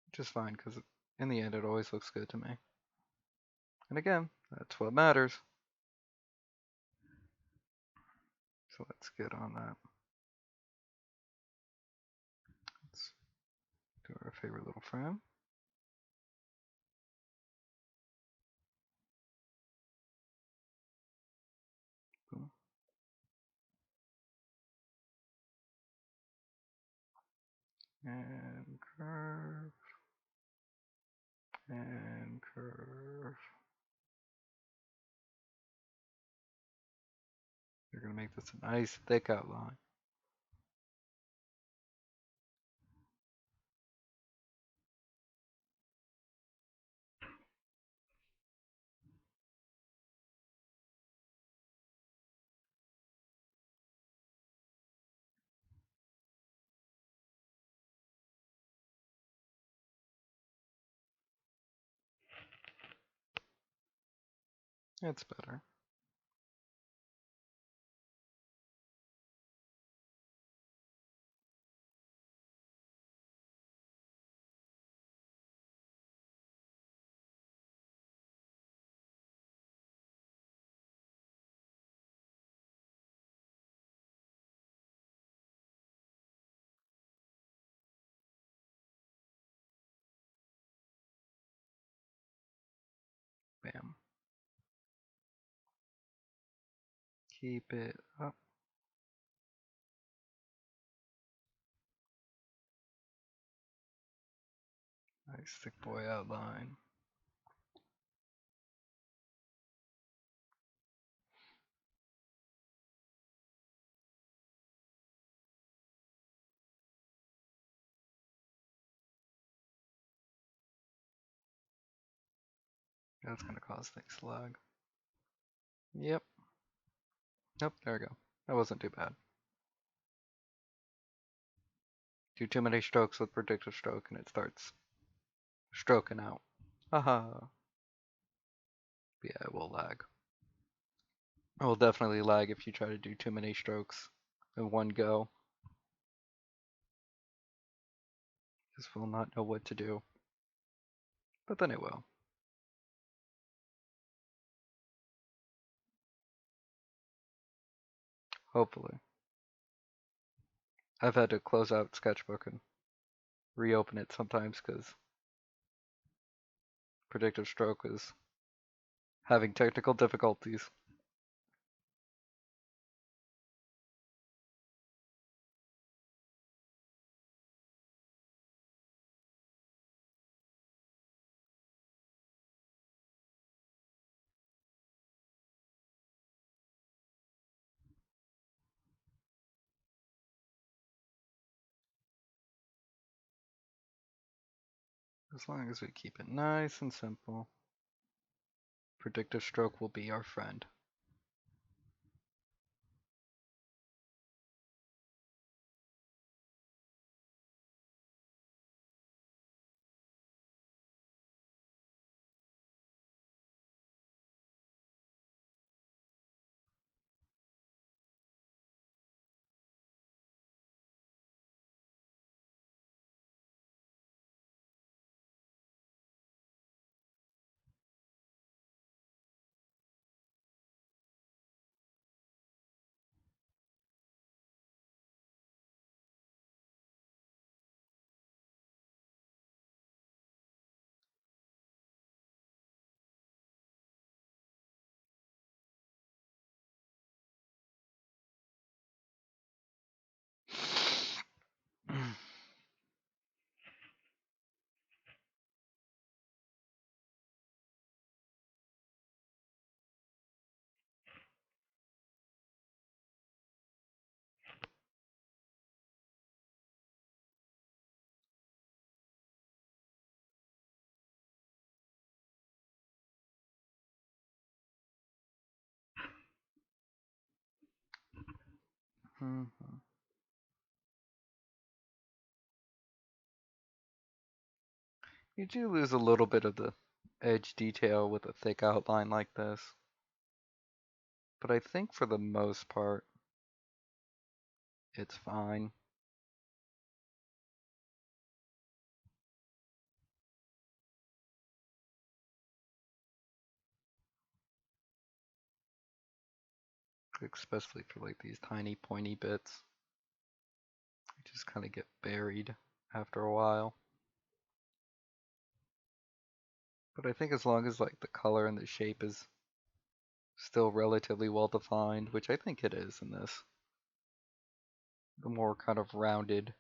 A: Which is fine, because in the end it always looks good to me. And again, that's what matters. So let's get on that. Let's do our favorite little frame. Boom. And curve. And curve. You're going to make this a nice thick outline. It's better. Bam. Keep it up. Nice thick boy outline. That's going to cause things to lag. Yep. Nope, there we go. That wasn't too bad. Do too many strokes with predictive stroke and it starts stroking out. Haha. Yeah, it will lag. It will definitely lag if you try to do too many strokes in one go. This will not know what to do. But then it will. Hopefully. I've had to close out Sketchbook and reopen it sometimes because predictive stroke is having technical difficulties. As long as we keep it nice and simple, predictive stroke will be our friend. You do lose a little bit of the edge detail with a thick outline like this. But I think for the most part, it's fine. Especially for like these tiny pointy bits. They just kind of get buried after a while. But I think as long as like the color and the shape is still relatively well defined, which I think it is in this, the more kind of rounded,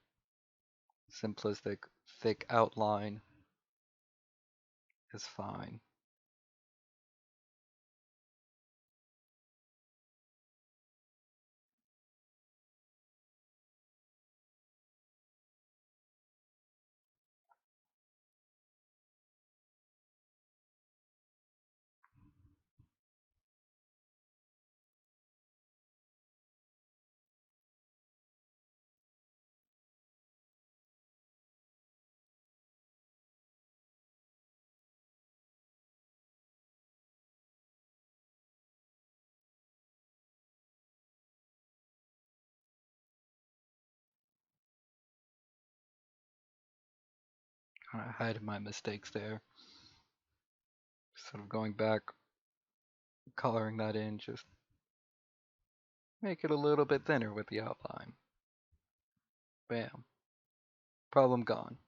A: simplistic, thick outline is fine. Kind of hide my mistakes there. Sort of going back, coloring that in, just make it a little bit thinner with the outline. Bam. Problem gone.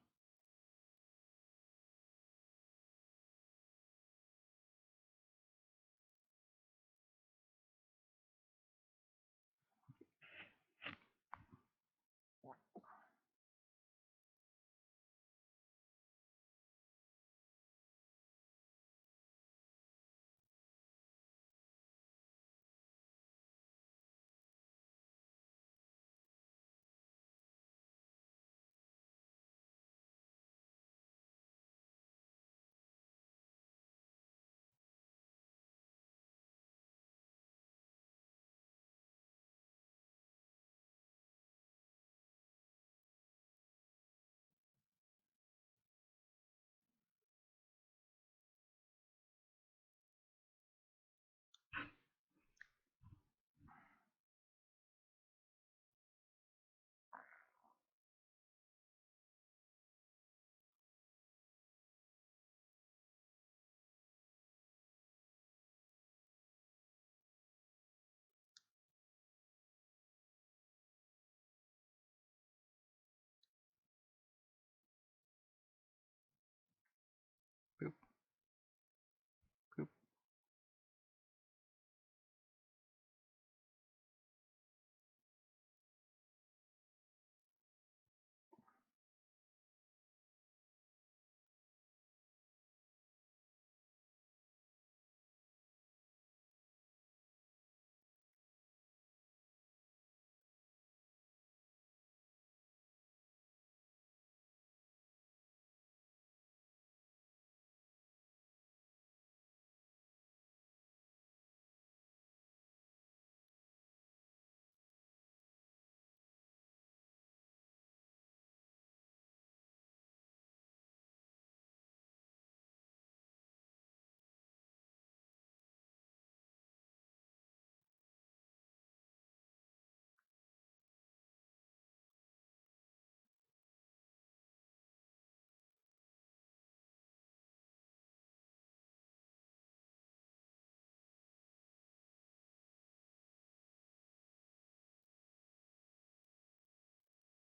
A: Boop, boop.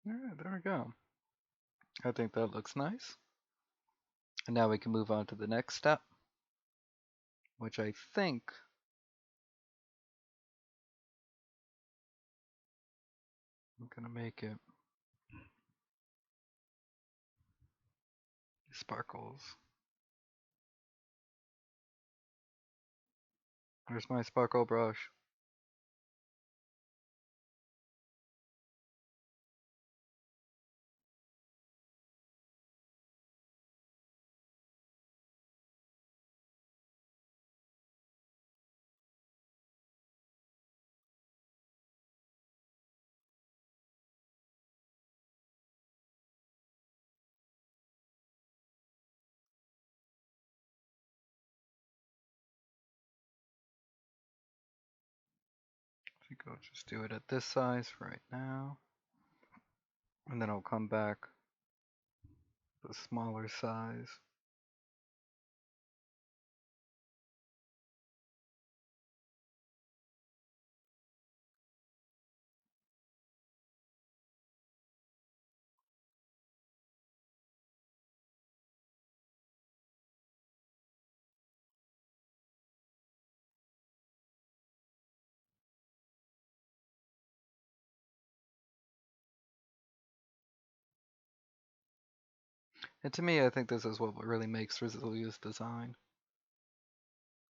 A: Alright, there we go. I think that looks nice. And now we can move on to the next step, which I think I'm gonna make it sparkles. Where's my sparkle brush? I'll just do it at this size for right now. And then I'll come back the smaller size. And to me, I think this is what really makes Risillia's design.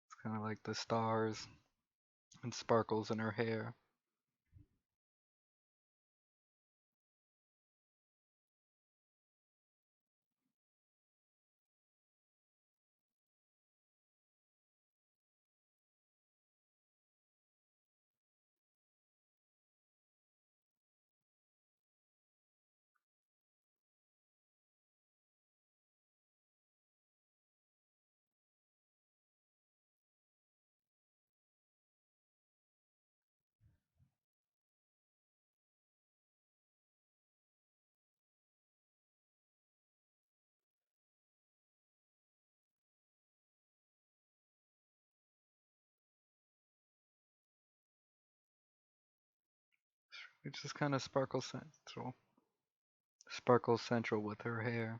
A: It's kind of like the stars and sparkles in her hair. It's just kind of sparkle central with her hair.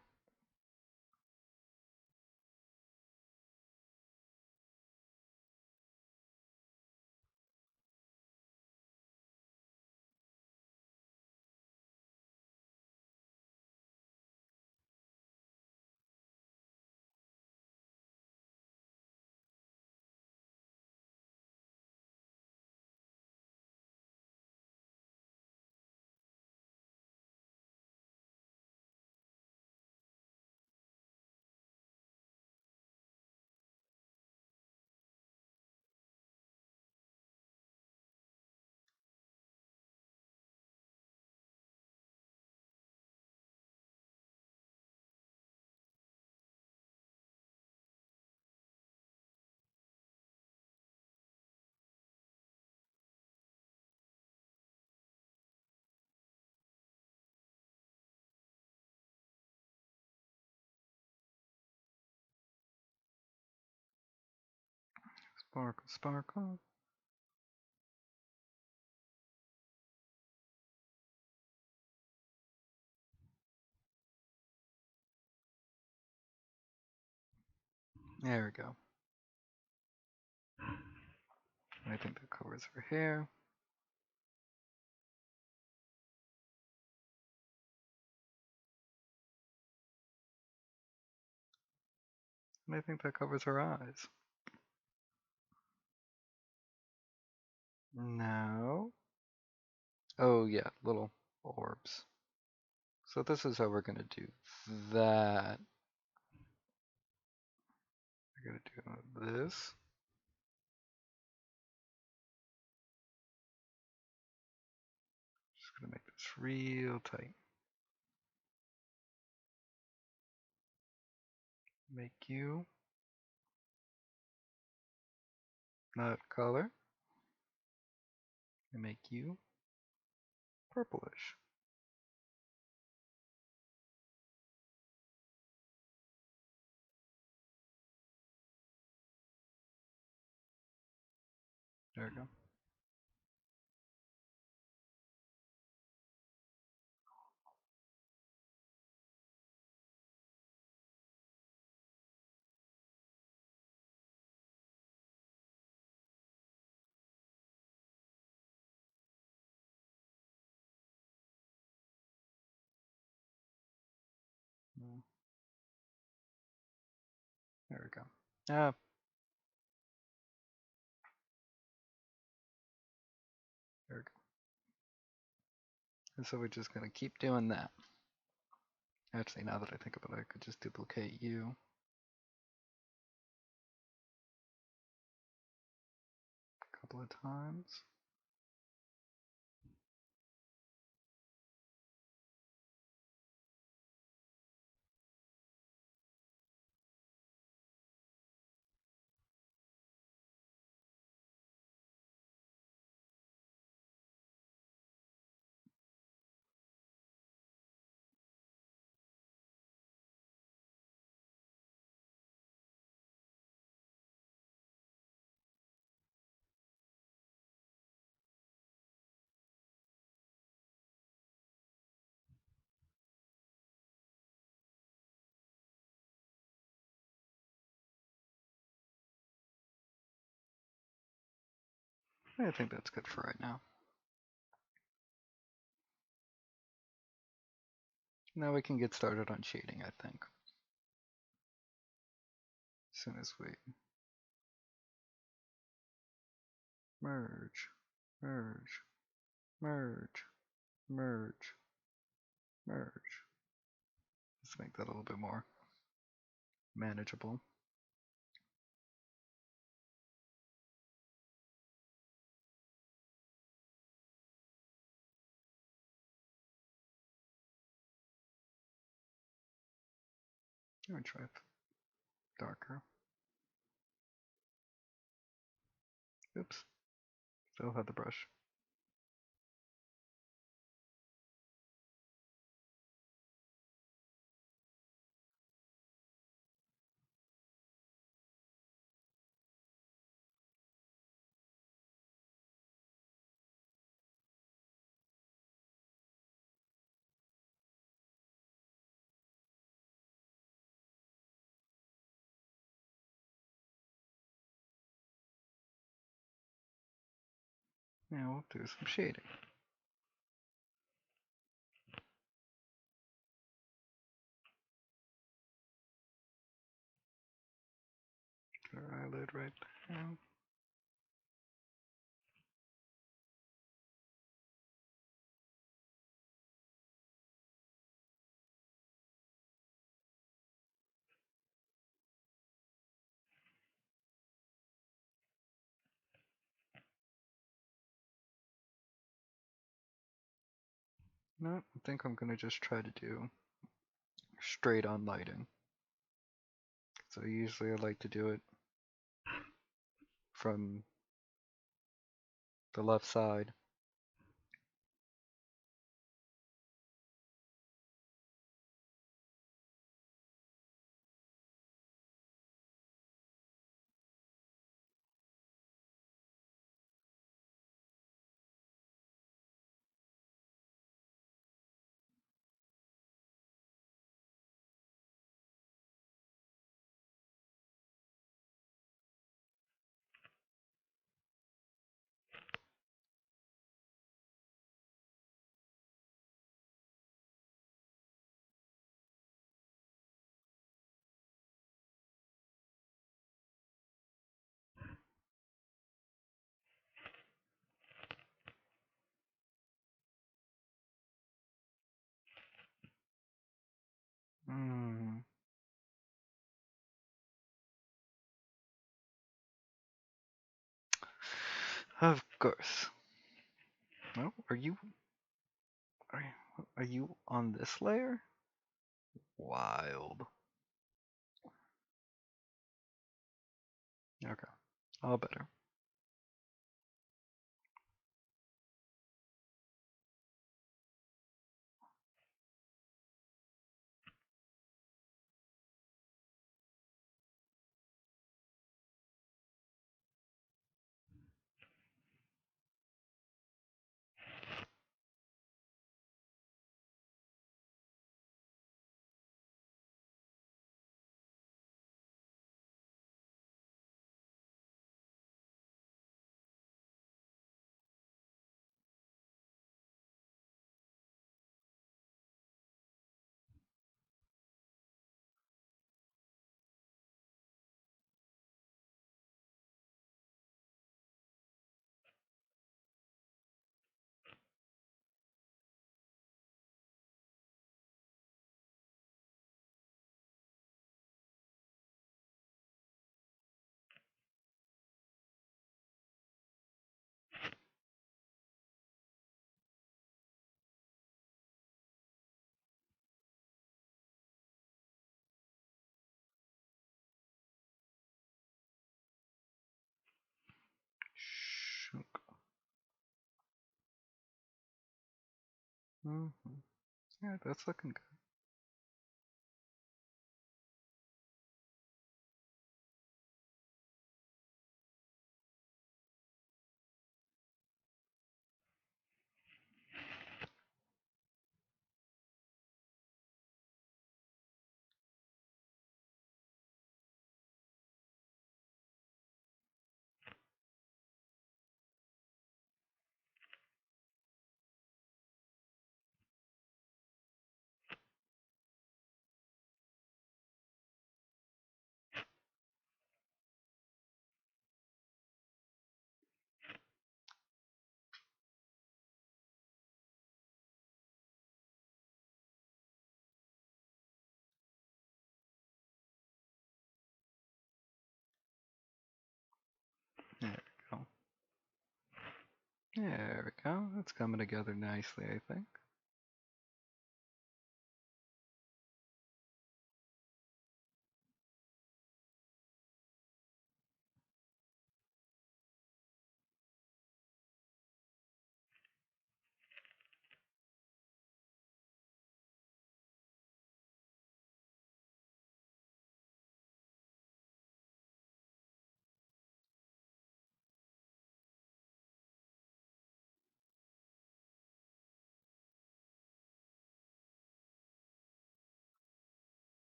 A: Sparkle, sparkle. There we go. I think that covers her hair. And I think that covers her eyes. Now, oh yeah, little orbs. So this is how we're gonna do that. We're gonna do this. Just gonna make this real tight. Make you not color. And make you purplish. There we go. There we go. Ah, there we go. And so we're just gonna keep doing that. Actually, now that I think about it, I could just duplicate you. A couple of times. I think that's good for right now. Now we can get started on shading, I think. As soon as we merge, merge, merge, merge, merge. Let's make that a little bit more manageable. I'm gonna try darker. Oops, still had the brush. Now we'll do some shading. Get our eyelid right there. No, I think I'm gonna just try to do straight on lighting. So usually I like to do it from the left side. Mm, of course. No, are you on this layer? Wild. Okay, all better. Mm-hmm. Yeah, that's looking good. There we go. It's coming together nicely, I think.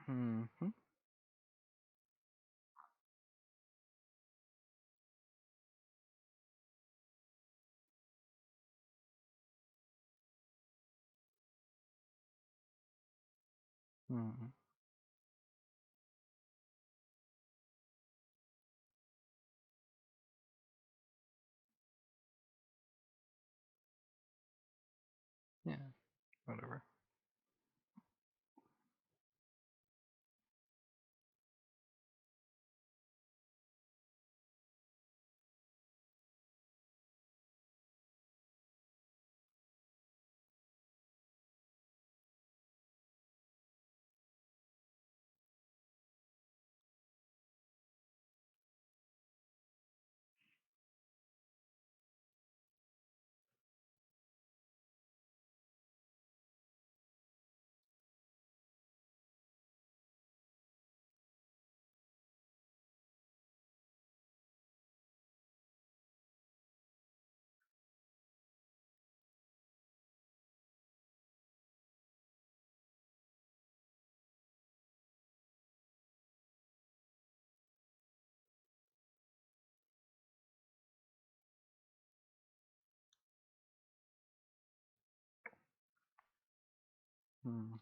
A: Mm-hmm. Mm-hmm. Yeah, whatever. Mm.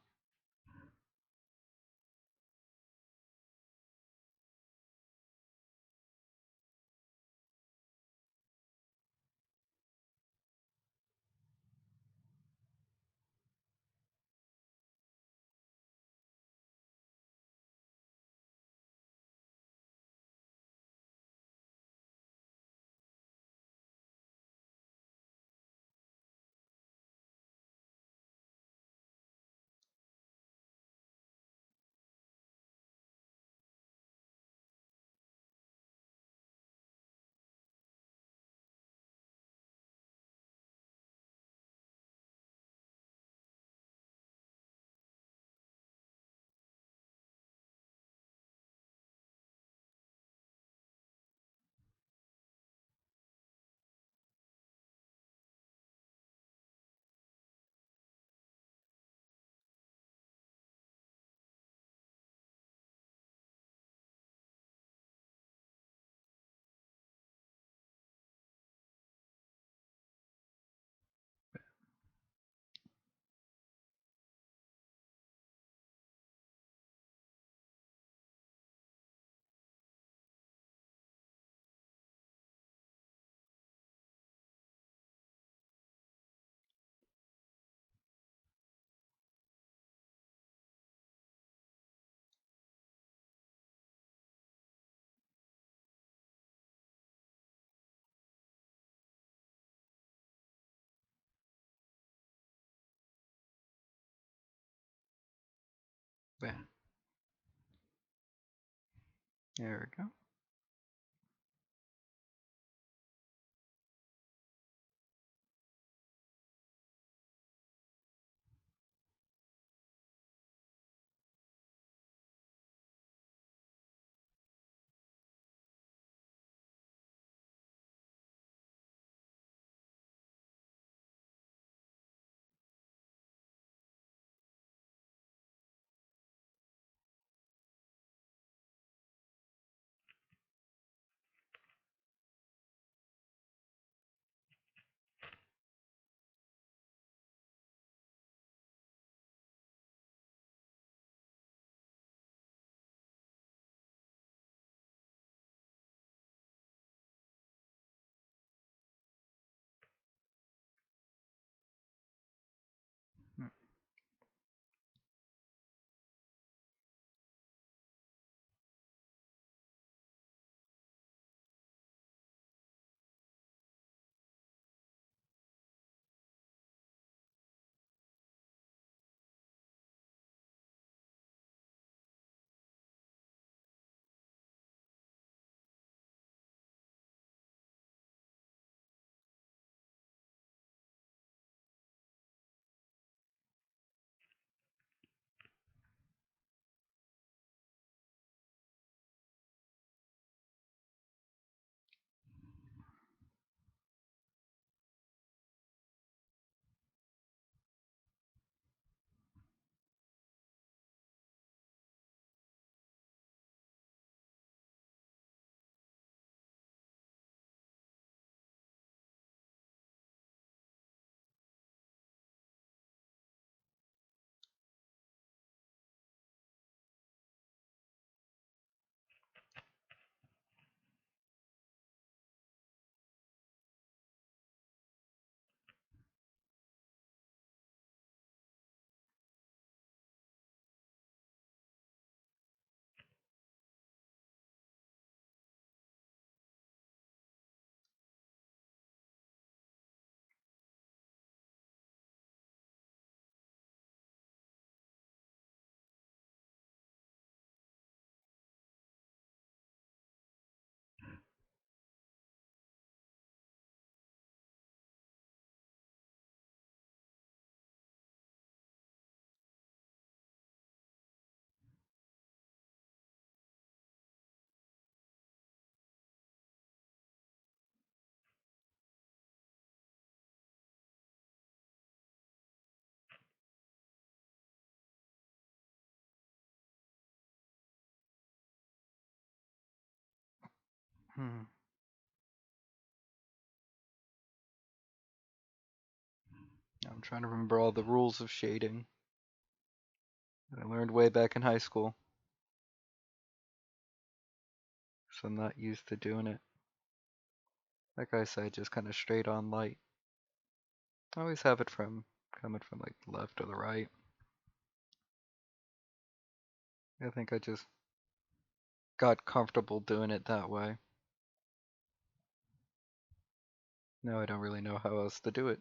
A: Yeah, there we go. Hmm. I'm trying to remember all the rules of shading that I learned way back in high school, so I'm not used to doing it. Like I said, just kind of straight on light. I always have it from coming from like the left or the right. I think I just got comfortable doing it that way. Now I don't really know how else to do it.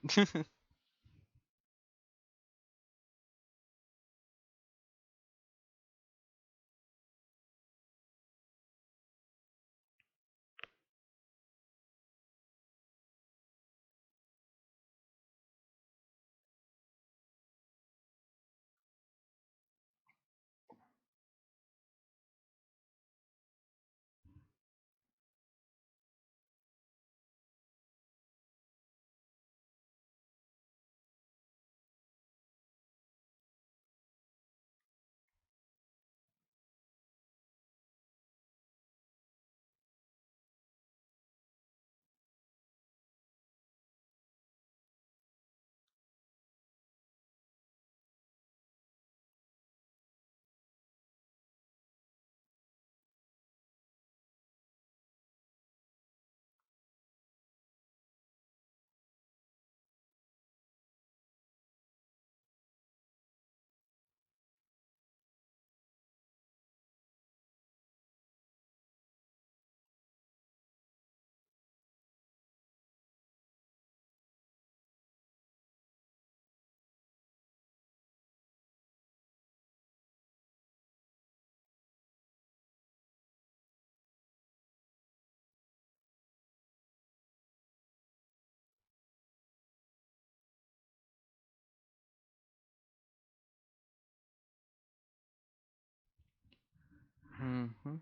A: Mm-hmm.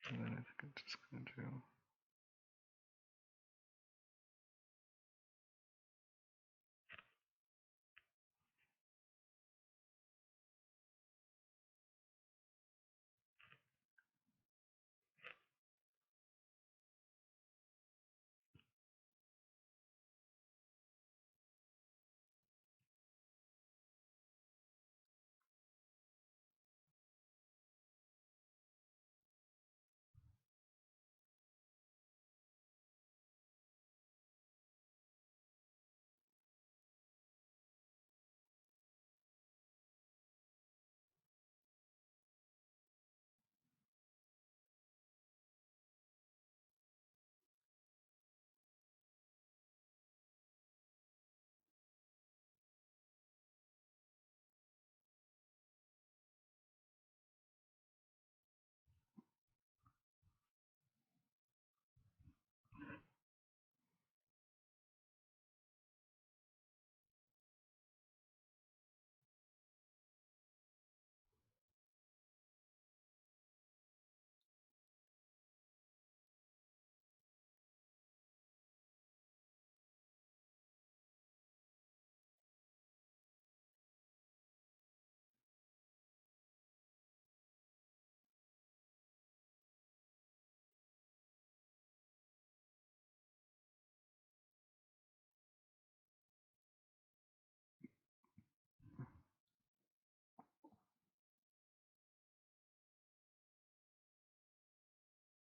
A: And then I think I'm just gonna do.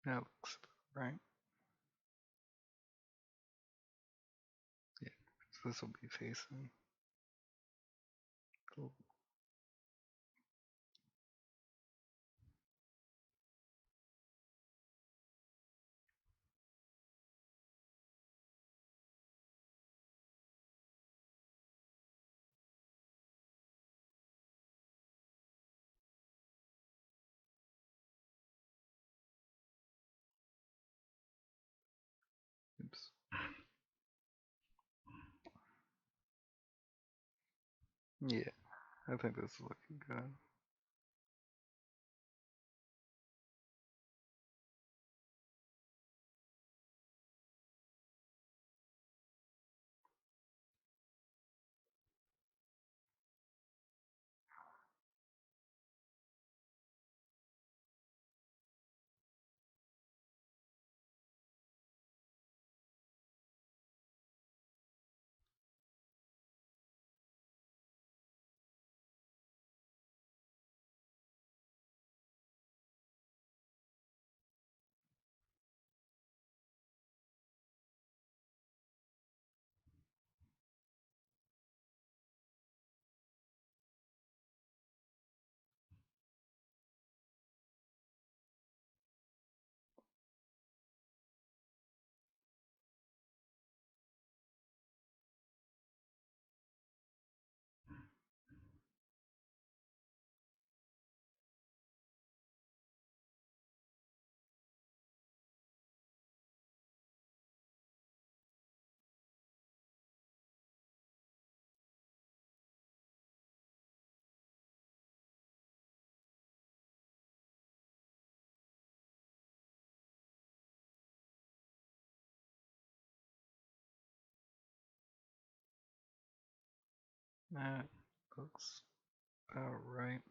A: That looks right. Yeah, so this will be facing. Cool. Oops. Yeah, I think this is looking good. That looks about right.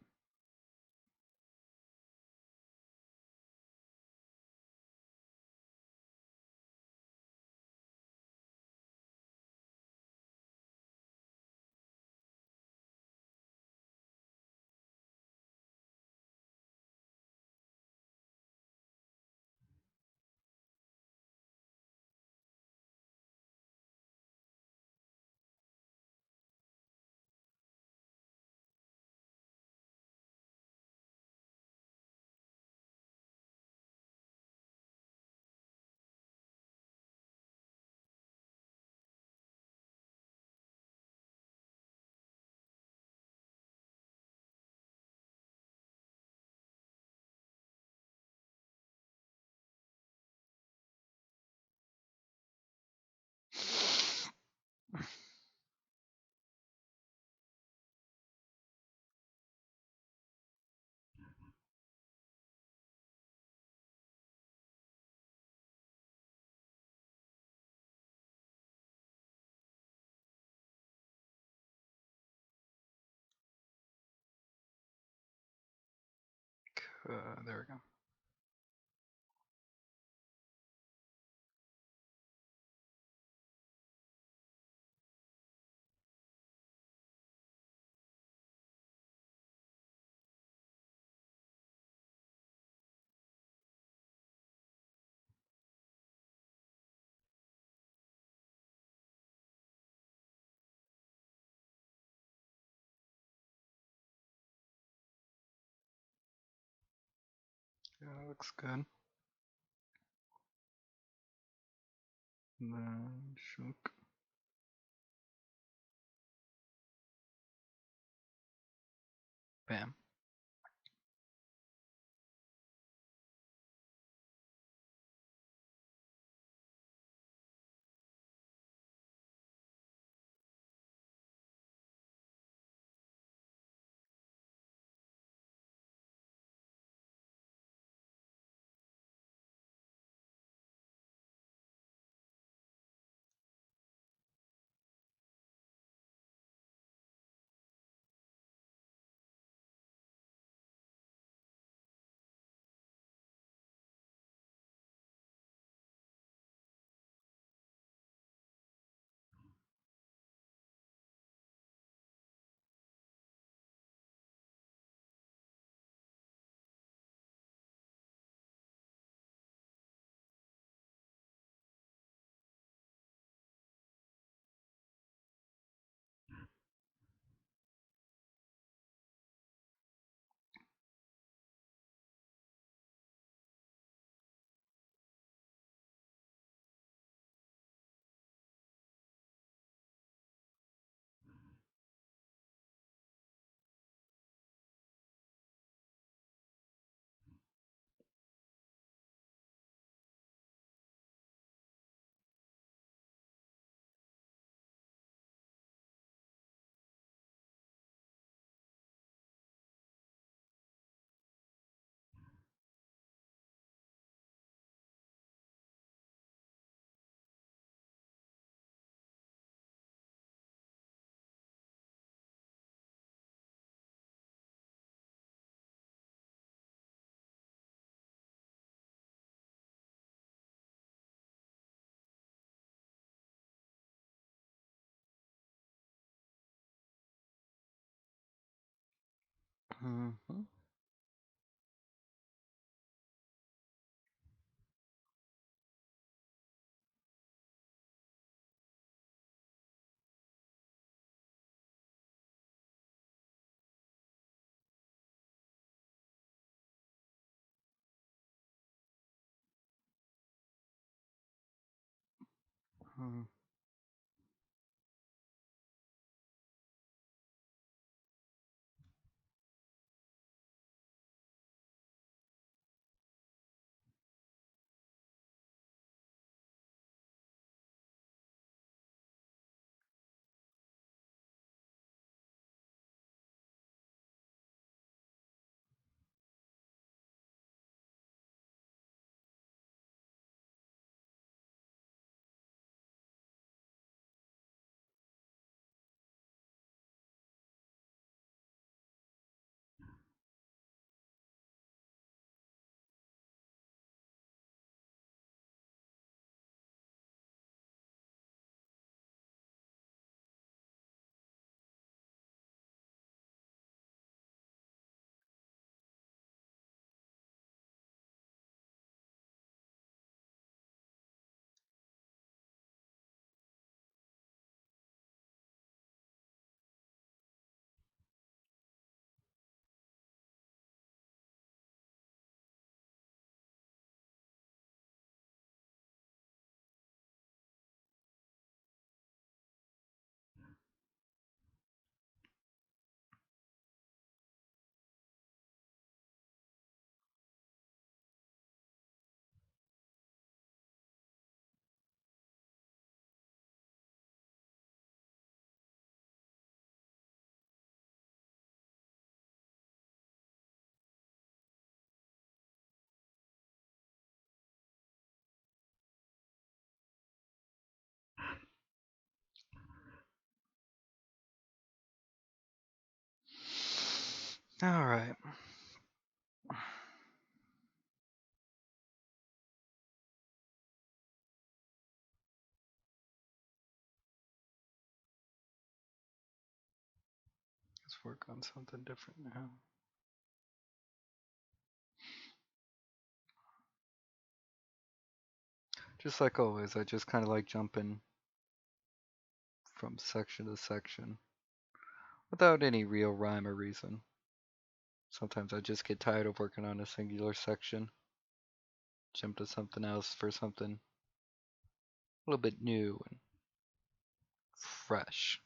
A: There we go. Yeah, looks good. And then shook. Bam. Mm-hmm. Mm-hmm. All right. Let's work on something different now. Just like always, I just kind of like jumping from section to section without any real rhyme or reason. Sometimes I just get tired of working on a singular section, jump to something else for something a little bit new and fresh.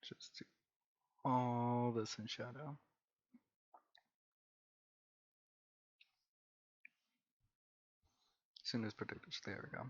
A: Just do all this in shadow. As soon as predicted, there we go.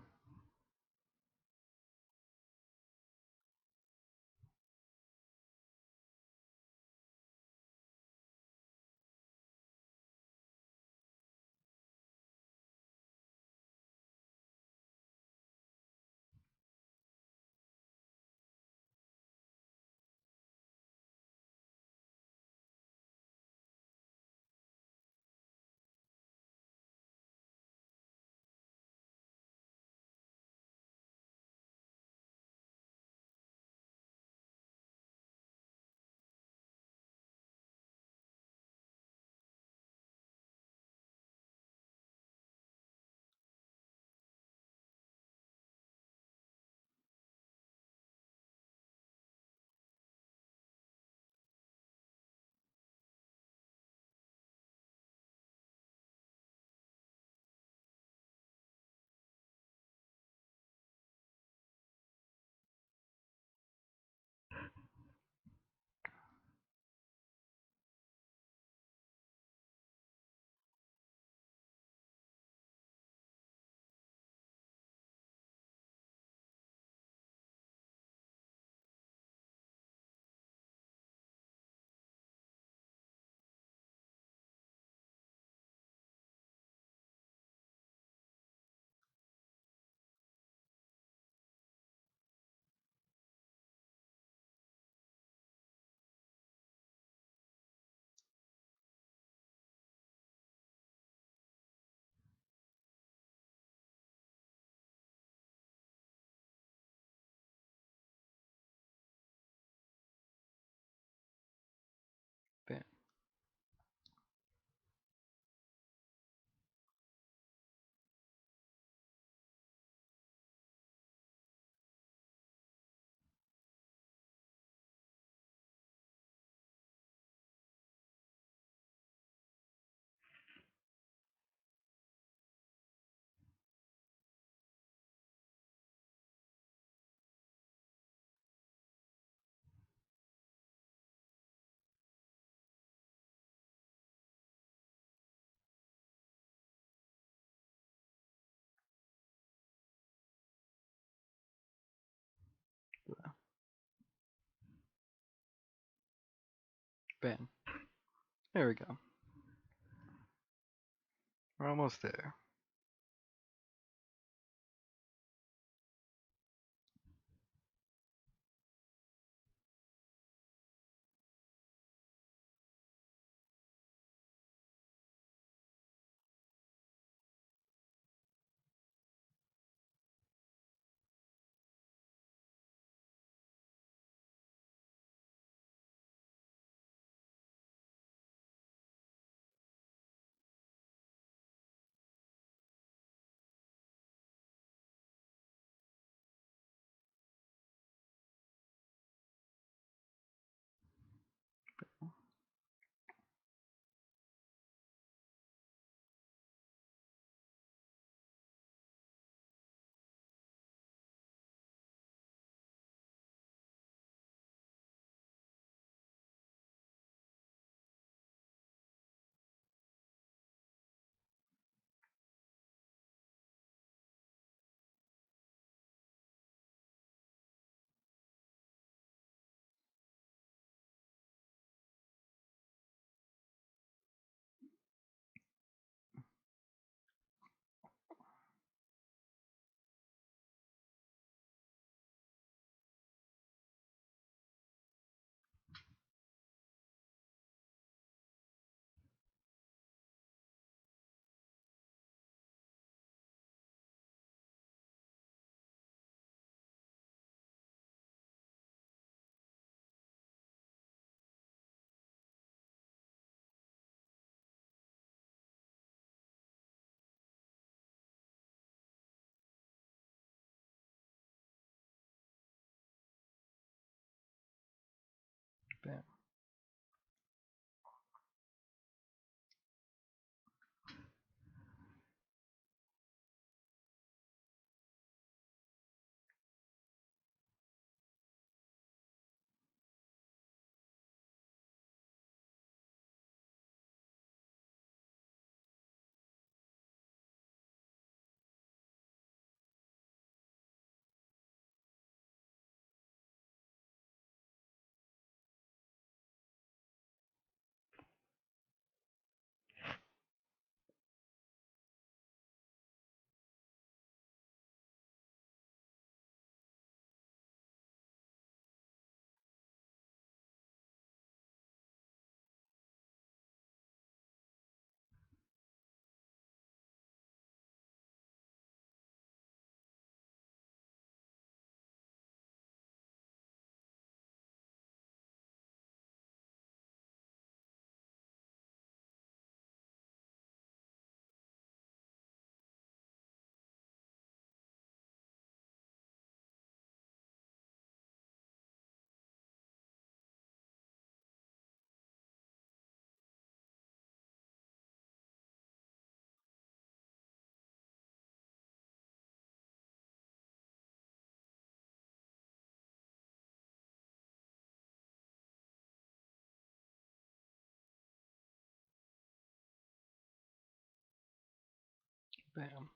A: Bam. There we go. We're almost there. Bam. Bam.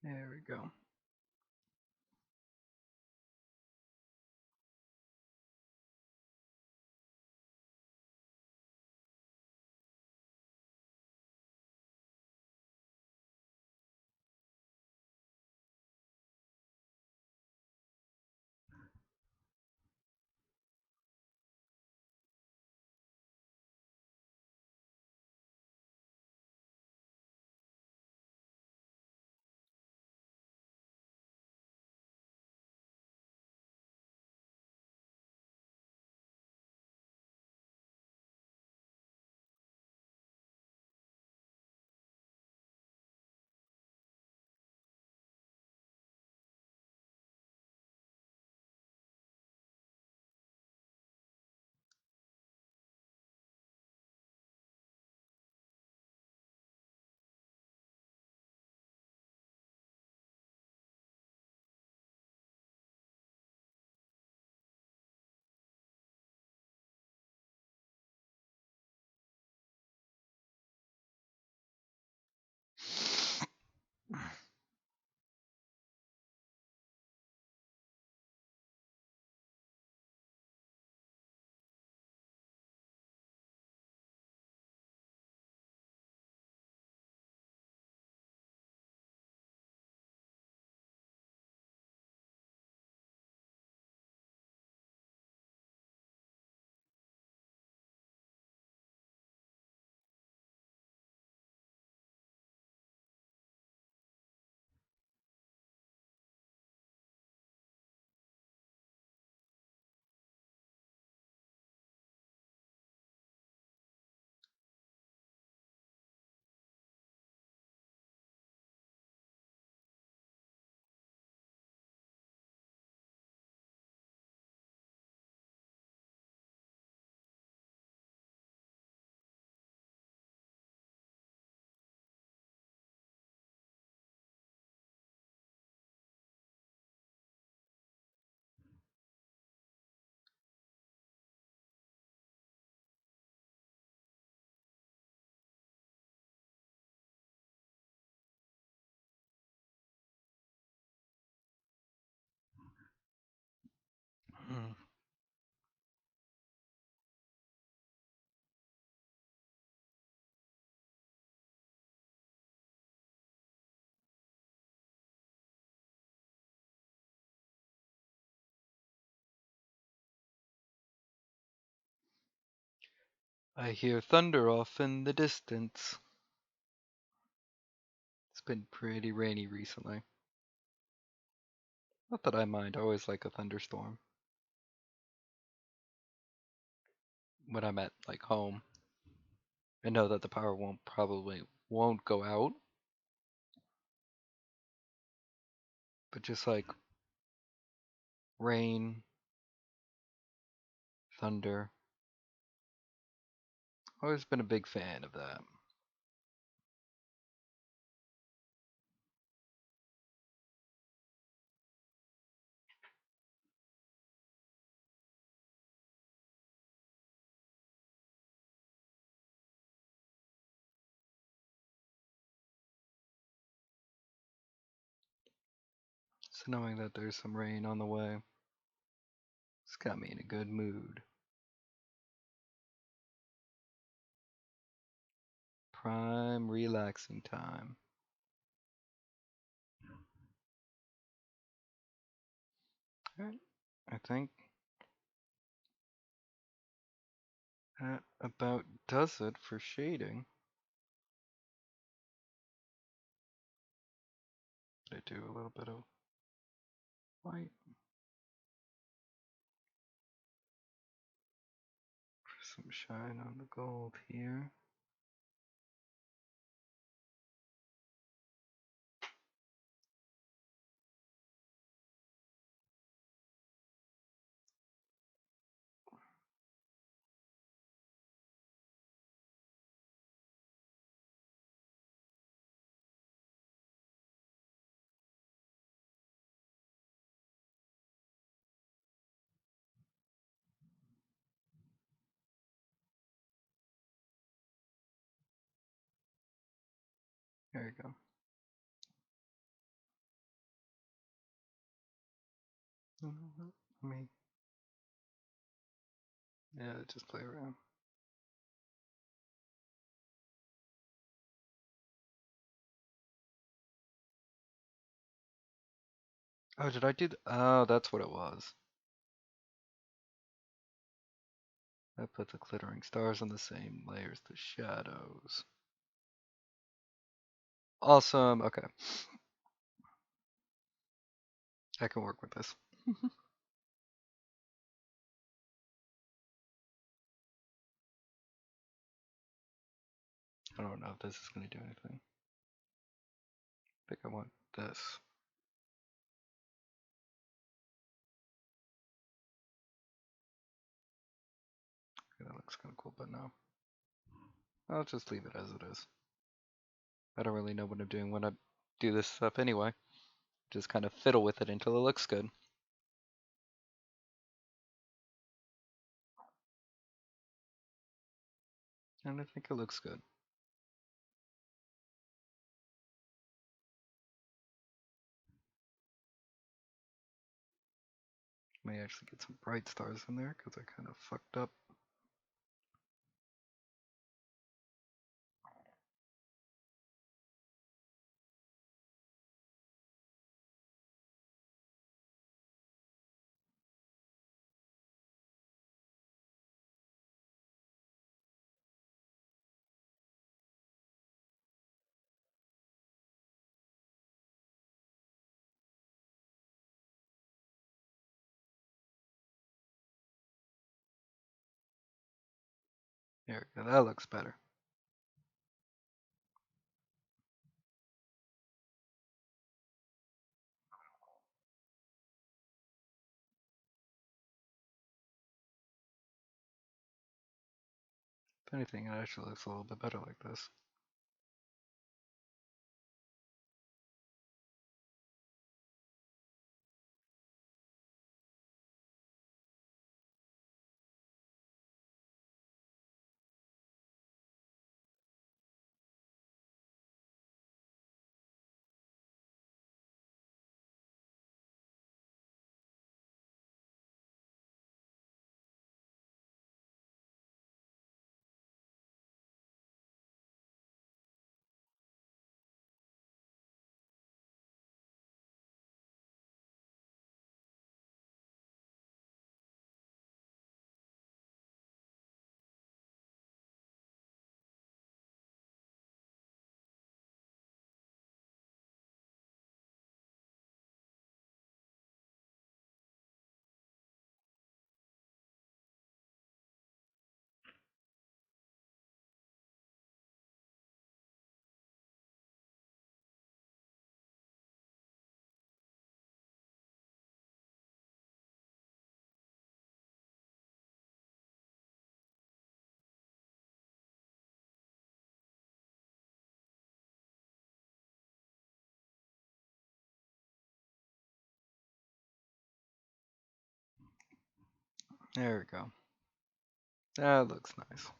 A: There we go. I hear thunder off in the distance. It's been pretty rainy recently. Not that I mind, I always like a thunderstorm. When I'm at like home. I know that the power won't go out. But just like rain, thunder. Always been a big fan of that. So knowing that there's some rain on the way, it's got me in a good mood. Prime relaxing time. Alright, I think that about does it for shading. I do a little bit of white. Some shine on the gold here. There you go. Let me, yeah, just play around. Oh, did I do oh, that's what it was. I put the glittering stars on the same layer as the shadows. Awesome, okay. I can work with this. I don't know if this is going to do anything. I think I want this. Okay, that looks kind of cool, but no. I'll just leave it as it is. I don't really know what I'm doing when I do this stuff anyway. Just kind of fiddle with it until it looks good. And I think it looks good. May actually get some bright stars in there because I kind of fucked up. There we go. That looks better. If anything, it actually looks a little bit better like this. There we go. That looks nice.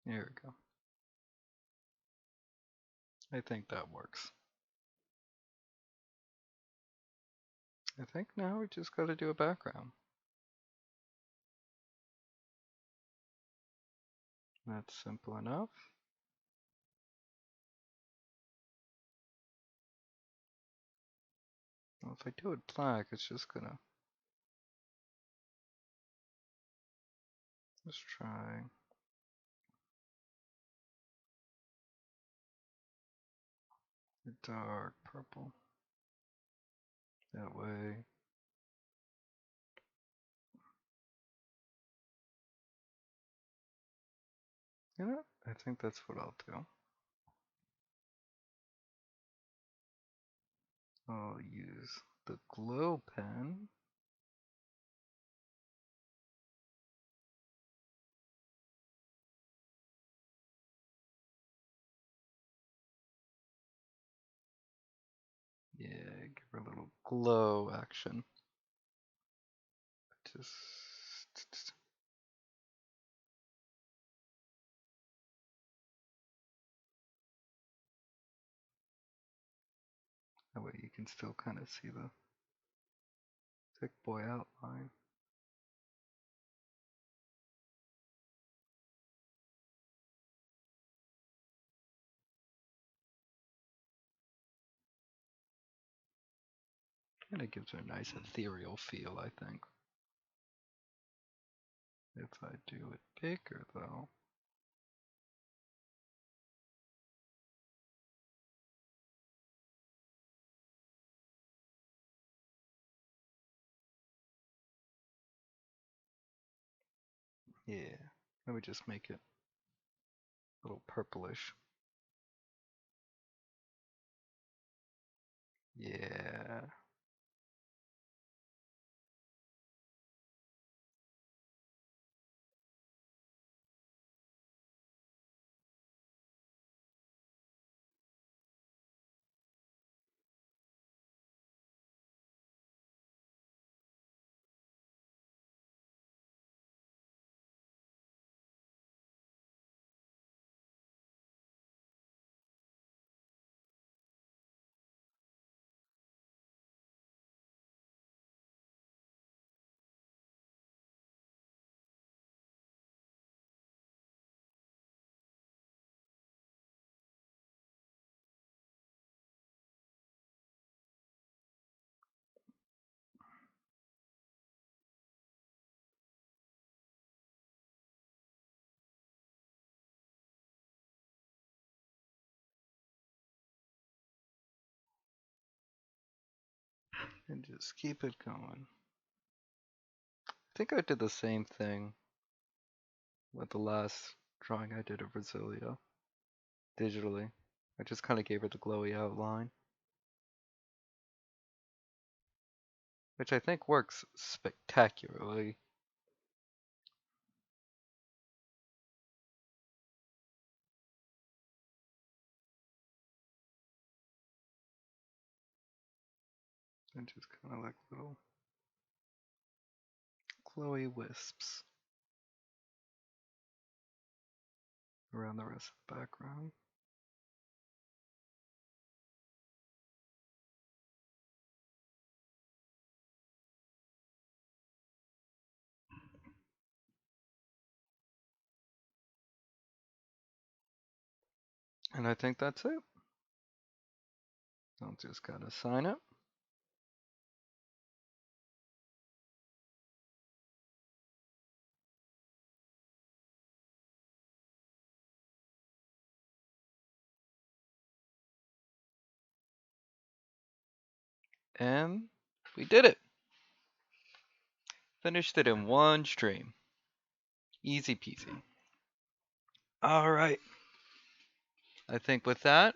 A: There we go. I think that works. I think now we just got to do a background. That's simple enough. Well, if I do it black, it's just gonna... Let's try... a dark purple. That way. You know, I think that's what I'll do. I'll use the glow pen. Yeah, give her a little glow action. Just that way you can still kind of see the thick boy outline. Kind of gives her a nice ethereal feel, I think. If I do it bigger, though. Yeah, let me just make it a little purplish. Yeah. And just keep it going. I think I did the same thing with the last drawing I did of Risillia digitally. I just kind of gave her the glowy outline, which I think works spectacularly. And just kind of like little glowy wisps around the rest of the background. And I think that's it. I'll just gotta sign it. And we did it. Finished it in one stream. Easy peasy. All right. I think with that,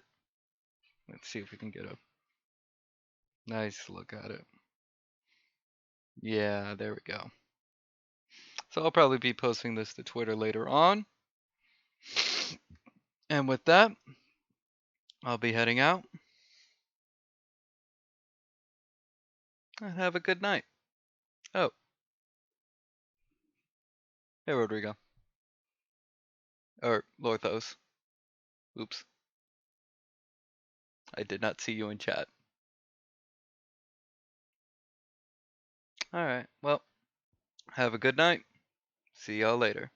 A: let's see if we can get a nice look at it. Yeah, there we go. So I'll probably be posting this to Twitter later on. And with that, I'll be heading out. And have a good night. Oh. Hey, Rodrigo. Or Lorthos. Oops. I did not see you in chat. Alright, well, have a good night. See y'all later.